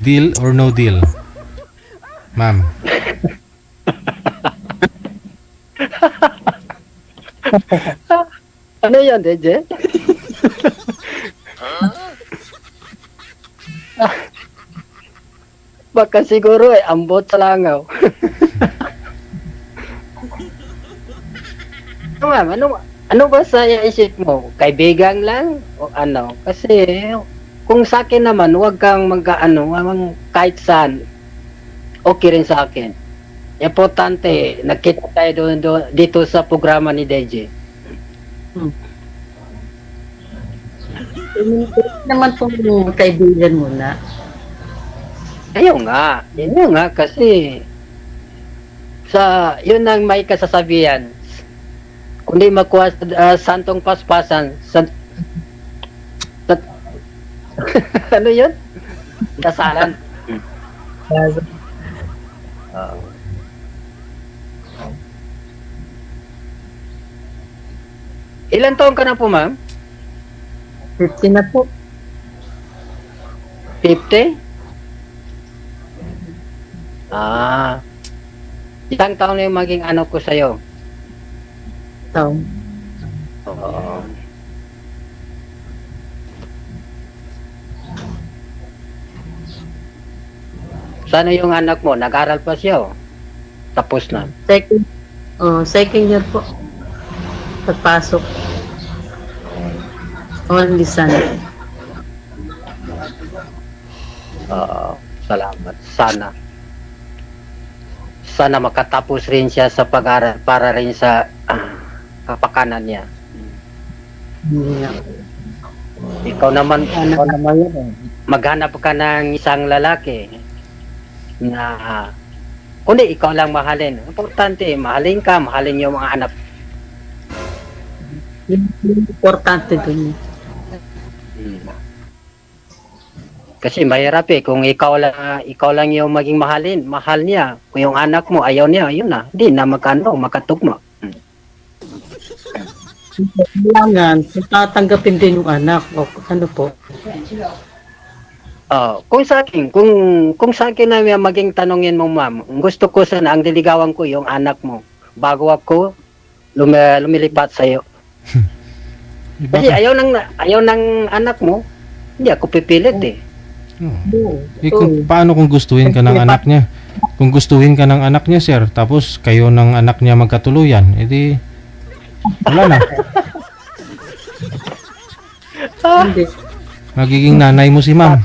Deal or no deal? Ma'am. Ano yan, DJ? Baka siguro ambot sa langaw. Ma'am, ano ba sa isip mo? Kaibigan lang? O ano? Kasi kung sa akin naman, huwag kang kahit saan. Okay rin sa akin. Importante, nakita tayo dito sa programa ni DJ. Naman po kaibigan muna. Ayun nga kasi yun ang may kasasabihan. Kundi makuha santong paspasan ano yun? Dasalan. Ilan taon ka na po, ma'am? 50 na po. 50? Ilang taon na yung maging ano ko sa'yo? Taon. Oo. Sana yung anak mo, nag-aral pa siya o? Tapos na. Second year po. Pagpasok. Only son. Salamat. Sana makatapos rin siya sa pag-aral para rin sa kapakanan niya. Yeah. Ikaw naman yun. Maghanap ka ng isang lalaki na kundi ikaw lang mahalin. Importante, mahalin ka, mahalin yung mga anak. Importante dun. Kasi mahirap kung ikaw lang yung maging mahal niya. Kung yung anak mo ayaw niya, yun na. Hindi na makatugma. Kailangan, tatanggapin din yung anak. O ano po? Kung sa akin na maging tanongin mo, ma'am, gusto ko sana ang diligawan ko yung anak mo bago ako lumilipat sa iyo. Kasi ayaw ng anak mo, hindi ako pipilit eh. Paano kung gustuhin ka ng anak niya? Kung gustuhin ka ng anak niya, sir, tapos kayo ng anak niya magkatuluyan, edi wala na. Hindi. Magiging nanay mo si ma'am.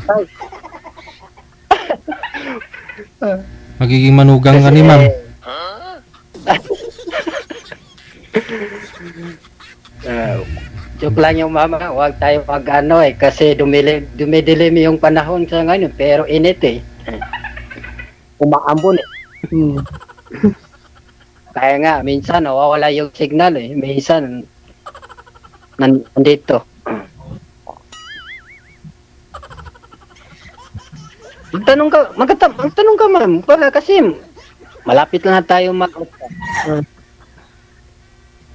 Magiging manugang ka ni ma'am. Joke lang yung mama, huwag tayo kasi dumidilim yung panahon sa ngayon, pero init eh. Umaambon eh. Kaya nga, minsan nawawala yung signal eh. Minsan, nandito. Magtanong ka ma'am, kasi malapit na tayo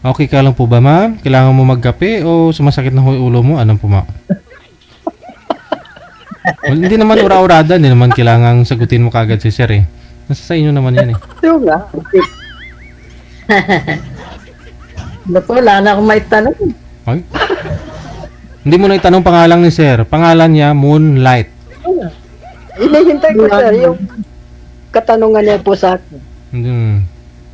Okay ka lang po ba, ma'am? Kailangan mo magkape o sumasakit na ulo mo? Anong po, ma'am? Well, hindi naman ura-urada, hindi naman kailangang sagutin mo kagad si sir eh. Nasa sa inyo naman yan eh. Yung nga. Wala na akong may tanong. Ay? Hindi mo na itanong pangalan ni sir. Pangalan niya, Moonlight. Hinihintay ko, sir, yung katanungan niya po sa akin.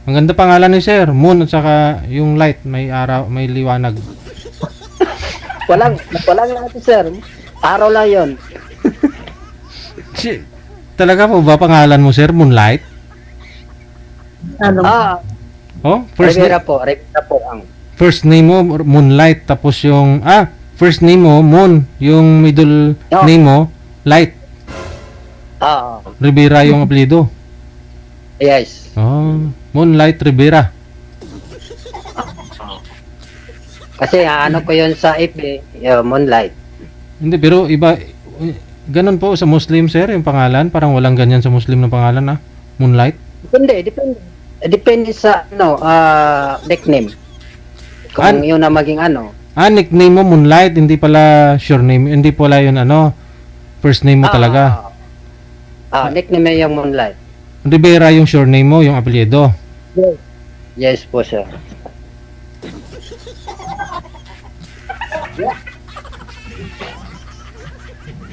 Ang ganda pangalan ni sir. Moon at saka yung light. May araw, may liwanag. Walang natin, sir. Araw lang yun. Talaga po ba pangalan mo, sir? Moonlight? Ano? Oh, first Rivera po ang. first name mo, Moonlight. Tapos yung, first name mo, Moon. Yung middle name mo, Light. Rivera yung apelyido. Yes. Oh, Moonlight Rivera. Kasi ano ko yun sa FB, Moonlight. Hindi, pero iba, ganun po sa Muslim, sir, yung pangalan. Parang walang ganyan sa Muslim na pangalan, Moonlight. Depende sa, nickname. Kung yun na maging nickname mo, Moonlight, hindi pala sure name, hindi pala yun, first name mo talaga. Nickname yung Moonlight. Rivera yung sure name mo, yung apelyido. Yes po, sir.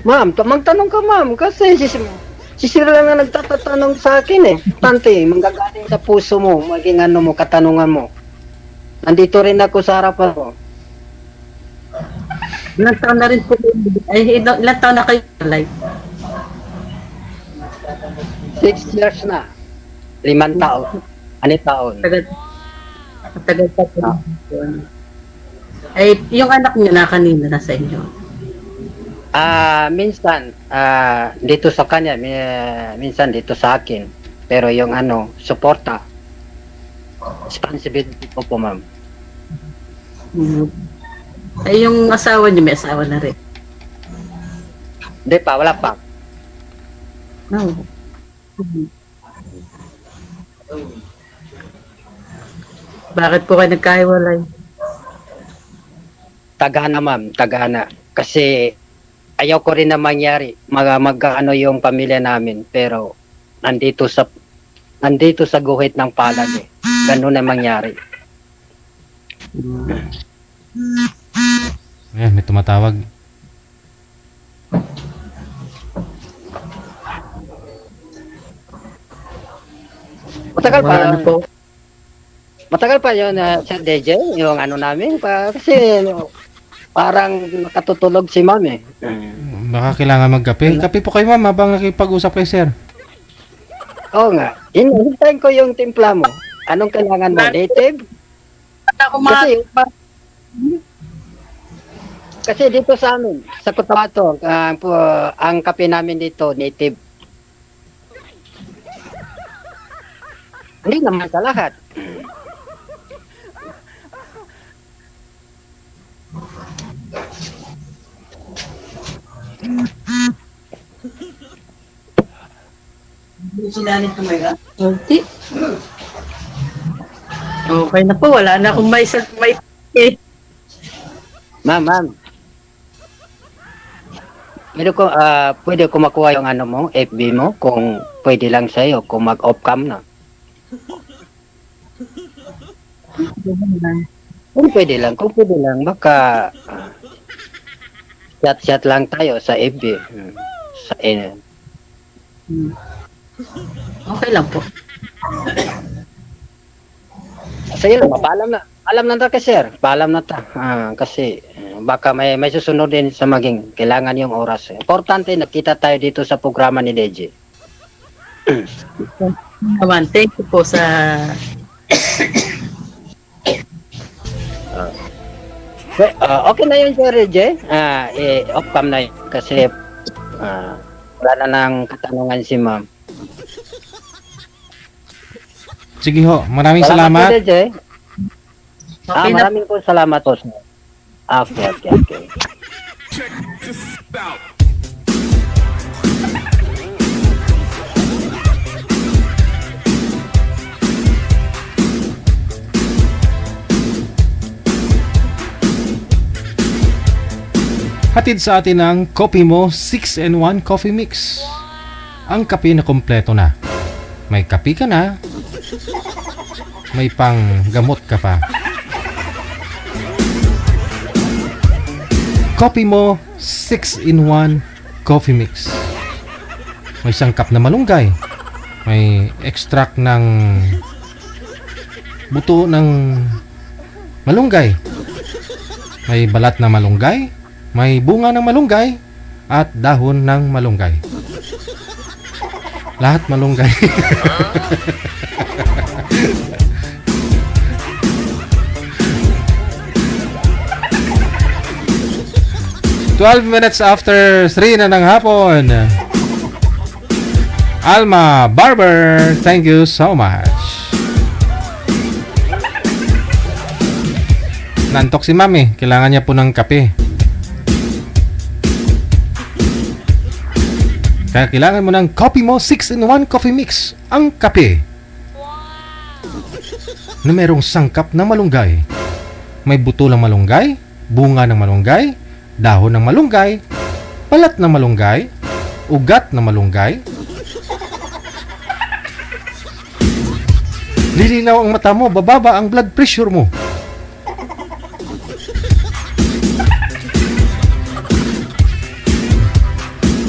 Ma'am, magtanong ka, ma'am. Kasi si Sir lang na nagtatanong sa akin eh. Tante, manggagaling sa puso mo, maging mo, katanungan mo. Nandito rin ako sa harapan mo. Ilang taon na rin po, ilang taon na kayo live? 6 years na. 5 taon. 6 taon. Matagal pa po. Ay, yung anak niyo na kanina nasa inyo? Minsan, dito sa kanya, minsan dito sa akin. Pero yung suporta, responsibility ko po, ma'am. Ay, yung asawa niyo, may asawa na rin? Hindi pa, wala pa. No. Bakit po kayo nagkahiwalay? Tagana, ma'am, tagana. Kasi ayaw ko rin na mangyari yung pamilya namin, pero nandito sa guhit ng palad eh. Ganun na mangyari. Ayan, may tumatawag. Matagal pa yun, Sir DJ, yung namin kasi parang nakatutulog si ma'am eh. Baka kailangan magkape. Kape po kayo, ma'am, habang nakipag-usap kay sir. Oo nga. Hintayin ko yung timpla mo. Anong kailangan mo? Native? Kasi dito sa amin, sa Cotabato, ang kape namin dito, native. Hindi naman sa lahat. Okay na po, wala na akong may Ma'am. Pwede ko makuha yung mo, FB mo, kung pwede lang sa'yo, kung mag-off cam na. Kung pwede lang, baka chat lang tayo sa FB. Okay lang po. Sige lang, paalam na. Alam na ta kasi sir, paalam na ta. Kasi baka may susunod din sa maging kailangan yung oras. Importante, nakita tayo dito sa programa ni DJ. Naman, thank you po sa... Okay na yun, Sir DJ. Off cam na yun. Kasi wala na nang katanungan si ma'am. Sige ho, maraming salamat. Po, DJ. Maraming po salamat po. Okay. Hatid sa atin ang Coffee Mo 6-in-1 Coffee Mix. Ang kape na kompleto na. May kape ka na, may pang gamot ka pa. Kopimo 6-in-1 Coffee Mix. May sangkap na malunggay. May extract ng buto ng malunggay. May balat na malunggay. May bunga ng malunggay. At dahon ng malunggay. Lahat malunggay. 12 minutes after 3 na ng hapon. Alma Barber, thank you so much. Nantok si Mami, kailangan niya po ng kape. Kaya kailangan mo ng Kopimo 6-in-1 Coffee Mix, ang kape. Na merong sangkap na malunggay. May buto ng malunggay, bunga ng malunggay, dahon ng malunggay, balat ng malunggay, ugat ng malunggay. Lilinaw ang mata mo, bababa ang blood pressure mo.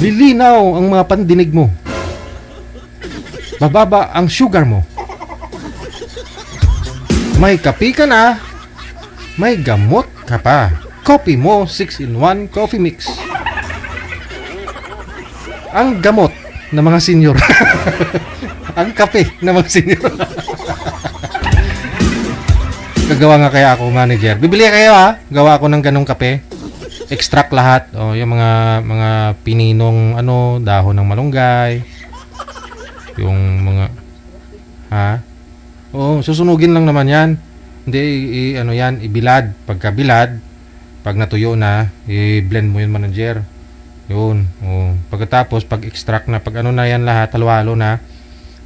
Lilinaw ang mga pandinig mo. Bababa ang sugar mo. May kape ka na, may gamot ka pa. Kopimo 6-in-1 Coffee Mix. Ang gamot ng mga senior. Ang kape ng mga senior. Gagawa nga kaya ako, manager. Bibili kayo ha. Gawa ako ng ganong kape. Extract lahat. O, yung mga pininong dahon ng malunggay. Yung mga Oo, susunugin lang naman 'yan. Hindi ibilad. Pagkabilad, pag natuyo na, i-blend mo 'yun, manager. 'Yun. Oh, pagkatapos pag-extract na, pag na 'yan lahat, halo-halo na.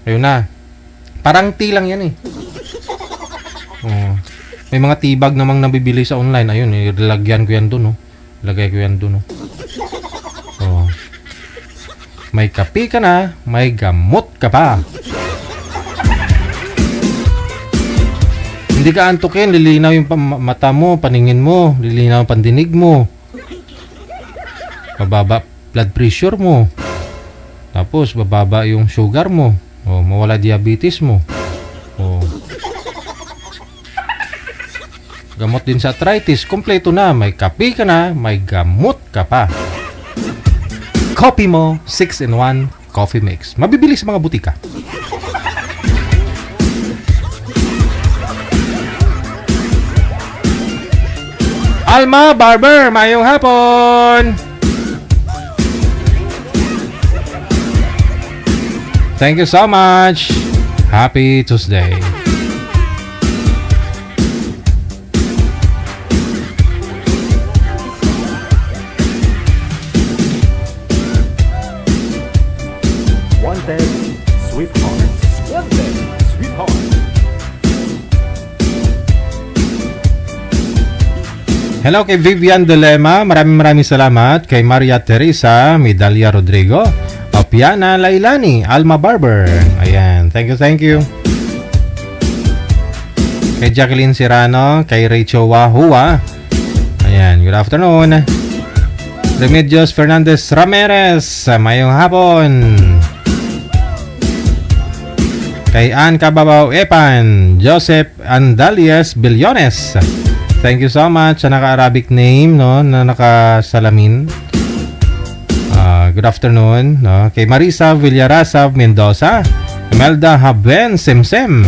Ayun na. Parang tea lang 'yan eh. Oh. May mga tibag namang nabibili sa online. Ayun, ilagyan ko 'yan doon, oh. Lagay ko 'yan doon, oh. Oh. May kape ka na, may gamot ka pa. Hindi ka antukin, lilinaw yung mata mo, paningin mo, lilinaw ang pandinig mo. Bababa blood pressure mo. Tapos bababa yung sugar mo. O, mawala diabetes mo. O. Gamot din sa arthritis, kompleto na. May kape ka na, may gamot ka pa. Kopimo 6-in-1 Coffee Mix. Mabibili sa mga butika. Alma Barber, mayong hapon. Thank you so much. Happy Tuesday. Wanted, sweetheart. Wanted, sweetheart. Hello kay Vivian Dilema, maraming salamat. Kay Maria Teresa, Medalia Rodrigo, Opiana Lailani, Alma Barber. Ayan, thank you. Kay Jacqueline Serrano, kay Rachel Wahua. Ayan, good afternoon. Remedios Fernandez Ramirez, mayong hapon. Kay Ann Cababaw Epan, Joseph Andalias Billones. Thank you so much sa naka-Arabic name, no, na nakasalamin. Good afternoon, no, kay Marisa Villarasa Mendoza, Imelda Haben Semsem,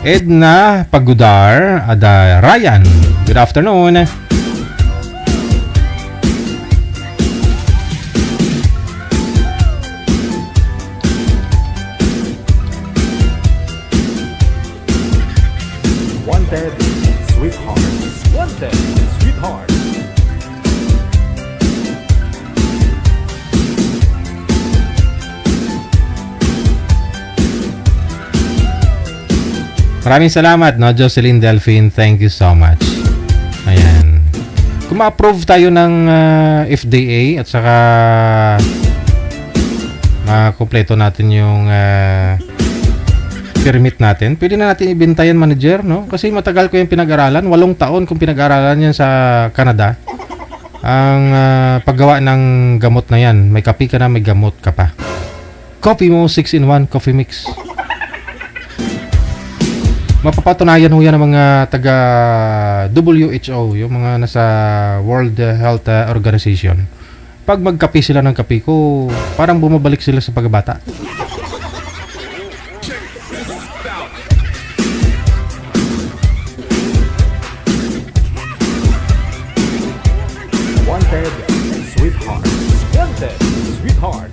Edna Pagudar, Ada Ryan. Good afternoon. Wanted, sweetheart. Wanted, sweetheart. Maraming salamat, no, Jocelyn Delphine. Thank you so much. Ayan. Kung ma-approve tayo ng FDA at saka makumpleto natin yung permit natin, pwede na natin ibenta yan, manager, no? Kasi matagal ko yung pinag-aralan. 8 taon kung pinag-aralan yan sa Canada. ang paggawa ng gamot na yan. May kape ka na, may gamot ka pa. Coffee mo, 6-in-1 coffee mix. Mapapatunayan ho yan ng mga taga WHO, yung mga nasa World Health Organization. Pag magkape sila ng kape ko, parang bumabalik sila sa pagbata. Wanted, sweetheart. Wanted, sweetheart.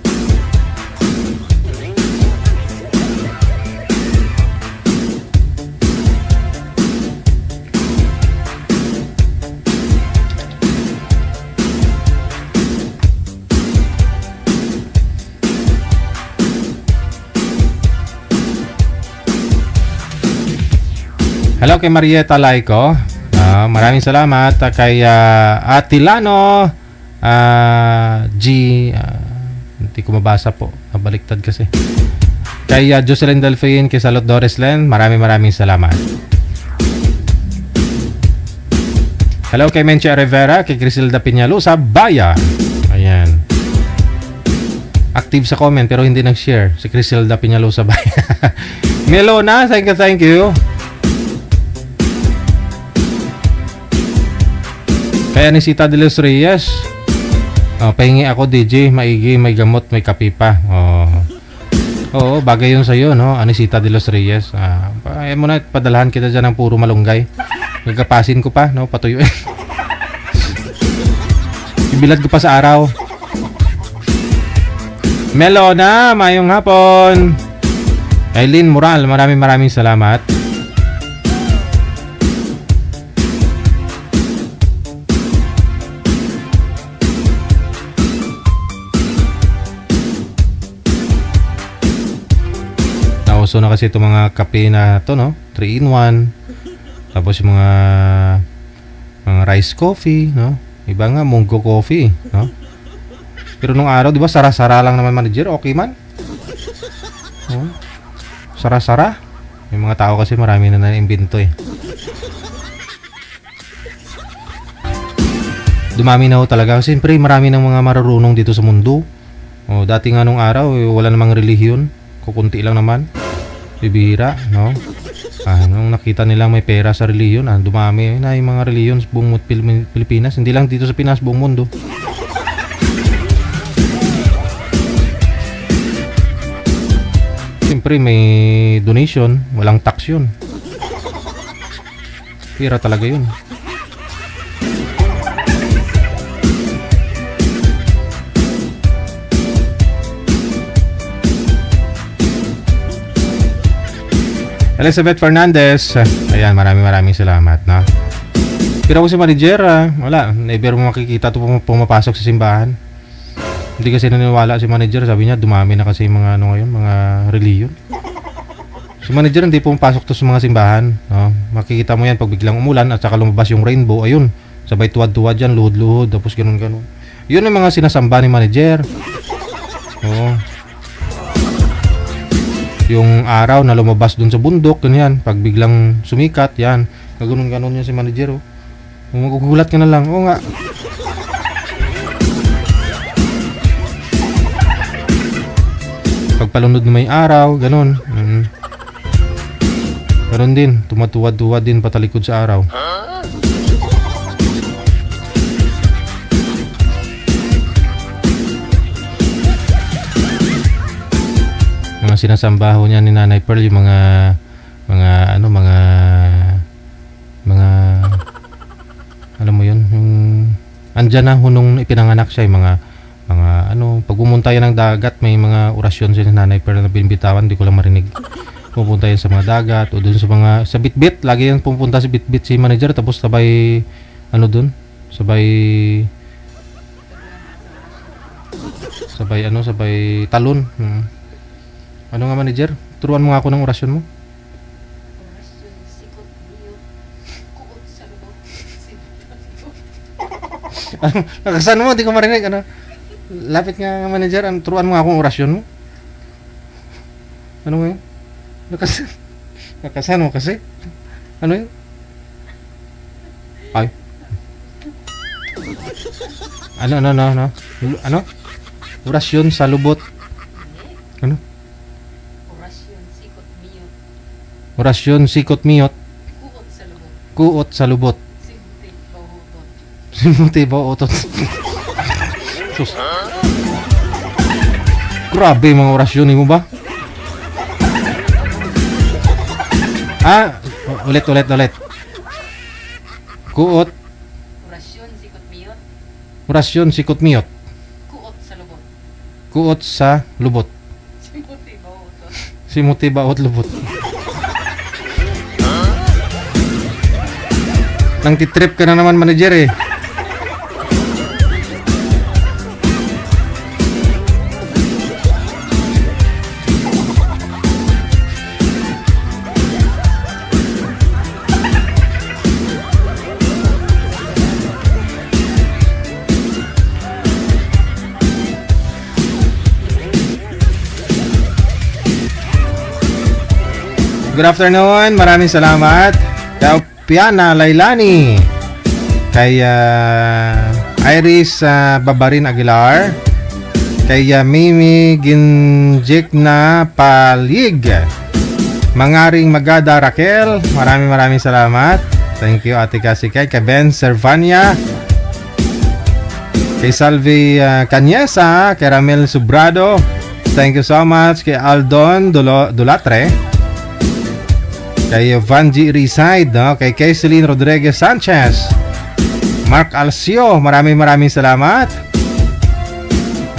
Hello kay Marieta Laico. Maraming salamat kay Atilano G. Hindi ko mabasa po. Nabaliktad kasi. Kay Jocelyn Delphine, kay Salot Doris Len. Maraming salamat. Hello kay Menchia Rivera, kay Crisilda Piñalosa, Baya. Ayan. Active sa comment pero hindi nag-share. Si Crisilda Piñalosa, Baya. Melona, thank you. Kaya ni Sita de los Reyes, pahingi ako DJ, maigi, may gamot, may kape pa. Oo, bagay yun sa'yo, no? Anisita de los Reyes. Mo na, padalahan kita dyan ng puro malunggay. Nagkapasin ko pa, no? Patuyuin. Ibilad ko pa sa araw. Melona, mayong hapon. Eileen Moral, maraming salamat. Nauso na kasi itong mga kape na to, no? 3-in-1. Tapos yung mga rice coffee, no? Iba nga munggo coffee, no? Pero nung araw, di ba, sara-sara lang naman manager, okay man. Oh. Sara-sara. Yung mga tao kasi marami na na-imbento eh. Dumami na ho talaga. Siyempre, marami ng mga marurunong dito sa mundo. Oh, dati nga nung araw, wala namang relihiyon. Kukunti lang naman. Bibihira, no? Nung nakita nilang may pera sa relihiyon, dumami na yung mga relihiyon sa buong Pilipinas. Hindi lang dito sa Pinas, buong mundo. Siyempre, may donation. Walang tax yun. Pira talaga yun. Elizabeth Fernandez. Ayan, maraming salamat, no? Pero ako si manager, wala. Never mo makikita ito pumapasok sa simbahan. Hindi kasi naniniwala si manager. Sabi niya, dumami na kasi yung mga, ngayon, mga reliyon. Si manager hindi pumapasok to sa mga simbahan, no? Makikita mo yan pag biglang umulan at saka lumabas yung rainbow. Ayun, sabay tuwad-tuwad yan, luhod-luhod, tapos ganun-ganun. Yun ang mga sinasamba ni manager. Oo. Yung araw na lumabas dun sa bundok, ganyan, pag biglang sumikat, yan, ganoon yan si manager, oh. Magugulat ka na lang, oo nga. Pagpalunod na may araw, ganun. Ganun din, tumatuwad-tuwad din patalikod sa araw. Mga sinasambaho niya ni Nanay Pearl, yung mga alam mo yun, yung andyan na hunong ipinanganak siya, yung mga pag pumunta yan ng dagat, may mga orasyon si Nanay Pearl na binibitawan, hindi ko lang marinig. Pupunta yan sa mga dagat o dun sa Bitbit, lagi yan pupunta si Bitbit si manager, tapos sabay sabay talon. Ano nga manager? Turuan mo nga ako ng orasyon mo. Nakasan mo, di ko marinig. Lapit nga manager, turuan mo nga akong orasyon mo. Ano nga yun? Nakasan mo kasi? Ano yun? Ay. Ano? Ano? Orasyon sa lubot. Ano? Orasyon, sikot, miyot. Orasyon, sikot, miyot. Kuot sa lubot. Kuot sa lubot. Simputi, bahutot. Simuti ba otot? Sus. Grabe mga orasyon mo ba? Ulit. Kuot. Orasyon, sikot, miyot. Orasyon, sikot, miyot. Kuot sa lubot. Kuot sa lubot. Simputi, bahutot. Simuti ba ot lubot? Nang titrip ka na naman, manager eh. Good afternoon, maraming salamat. Kay Piana Lailani, kay Iris Babarin Aguilar, kay Mimi Ginjik na Palig, Mangaring Magada Raquel, maraming salamat. Thank you Ate Kasikay, kay Ben Servania, kay Salvi Canyesa, kay Ramel Subrado, thank you so much. Kay Aldon Dulatre, kay Vanji Reside, no? Kay Kaiseline Rodriguez Sanchez, Mark Alcio, maraming salamat.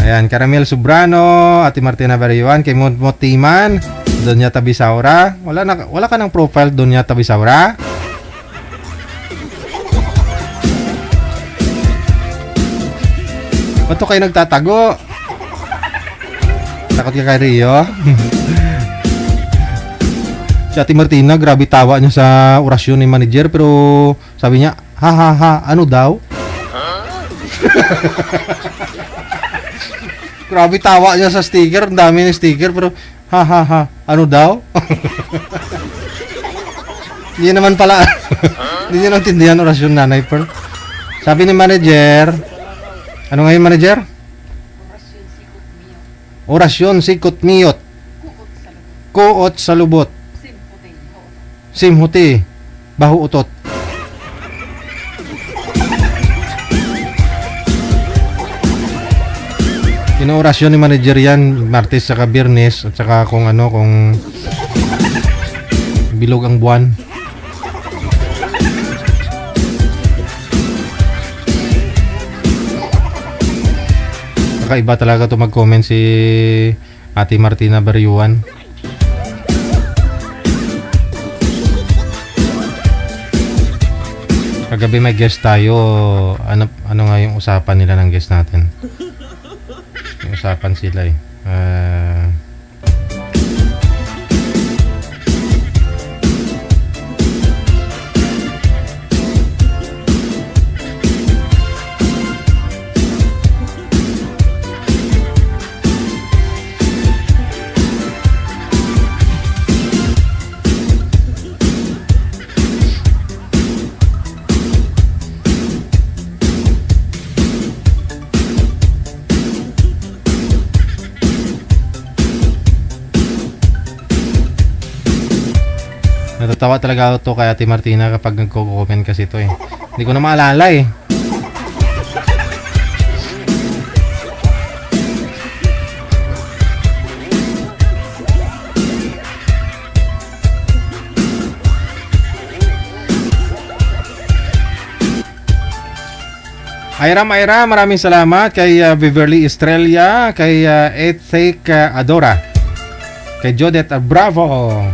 Ayan, Caramel Subrano, Ate Martina Barayuan, kay Motiman, Donya Tabisaura. Wala ka ng profile, Donya Tabisaura. Ba't kayo nagtatago? Takot ka kay Rio? Si Ate Martina, grabe tawa niya sa orasyon ni manager, pero sabi niya, ha, ano daw? Grabe tawa niya sa sticker, ang dami ng sticker, pero ha, ano daw? Hindi naman pala, hindi niya naintindihan orasyon nanay Pearl. Sabi ni manager, ano ngayon manager? Orasyon, sikot, miyot. Kuot sa lubot. Simhuti, bahu utot. Inoorasyon ni manager yan Martes saka Biyernes at saka kung bilog ang buwan. Kakaiba talaga to mag-comment si Ate Martina Barayuan. Kagabi may guest tayo. Ano nga yung usapan nila ng guest natin? Yung usapan sila eh. Natatawa talaga ako to kay Ate Martina kapag nagko-comment kasi ito eh. Hindi ko na maalala eh. Ira, maraming salamat kay Beverly Estrella, kay Ethik Adora, kay Jodette Bravo.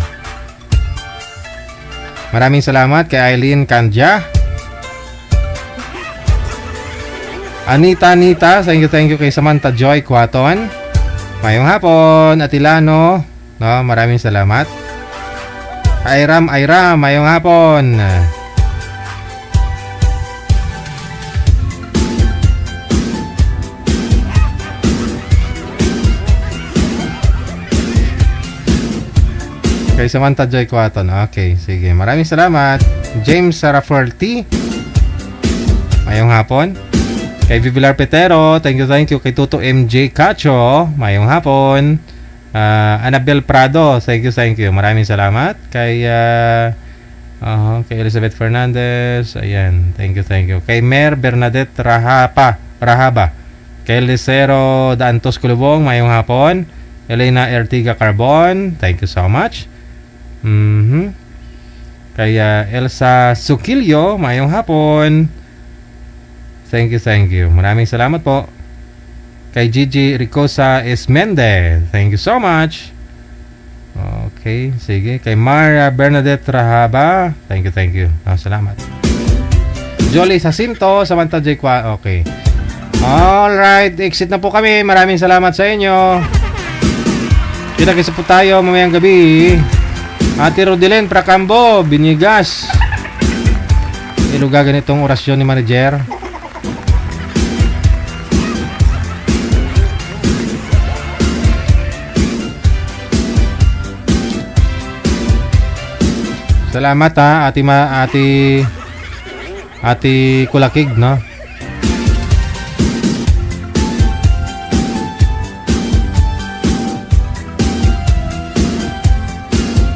Maraming salamat kay Eileen Kandja, Anita, thank you kay Samantha Joy Quaton. Mayong hapon, Atilano, no, maraming salamat. Iram, mayong hapon. Kay Samantha Joy Quaton. Okay, sige. Maraming salamat. James Saraferti. Mayong hapon. Kay Vivilar Petero, thank you. Kay Tuto MJ Cacho, mayong hapon. Annabel Prado, thank you. Maraming salamat. Kay Elizabeth Fernandez, ayan, thank you. Kay Mer Bernadette Rahaba. Kay Licero Dantos Kulubong, mayong hapon. Elena Ertiga Carbon, thank you so much. Kay Elsa Sukilyo, mayong hapon. Thank you. Maraming salamat po. Kay Gigi Ricosa Esmende, thank you so much. Okay, sige. Kay Mara Bernadette Rahaba, thank you. Salamat. Jolie Jacinto, Samantha J. Okay. Alright, exit na po kami. Maraming salamat sa inyo. Kita-kisa po tayo mamayang gabi. Ate Rodelen Pracambo, Binigas. Ilugagan itong orasyon ni manager. Salamat Ate Kulakig, no?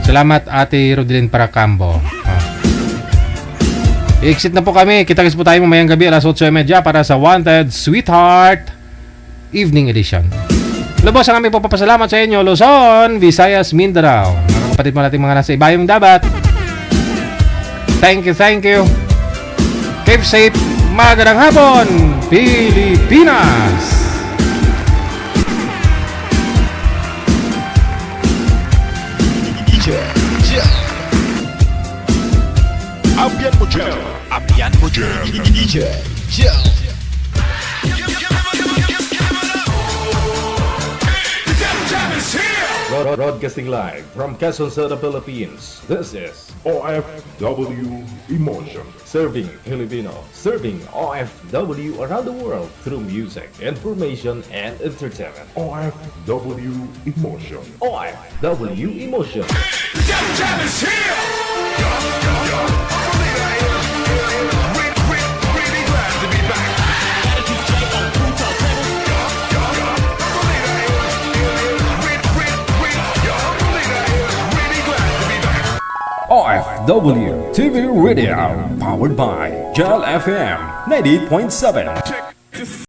Salamat Ate Rodlin Paracambo. I-exit na po kami. Kita-kits po tayo mamayang gabi alas 8:30 para sa Wanted Sweetheart Evening Edition. Lubos ang aming papasalamat sa inyo, Luzon, Visayas, Mindanao. Mga kapatid mo natin mga nasa ibayong dabat. Thank you. Keep safe. Magandang hapon, Pilipinas! Abian mo dyan. Broadcasting live from Quezon City, Philippines. This is OFW Emotion. Serving Filipino, serving OFW around the world through music, information, and entertainment. OFW Emotion. OFW Emotion. Jam is here! Really glad to be back. OFW TV Radio, powered by Gel FM 90.7.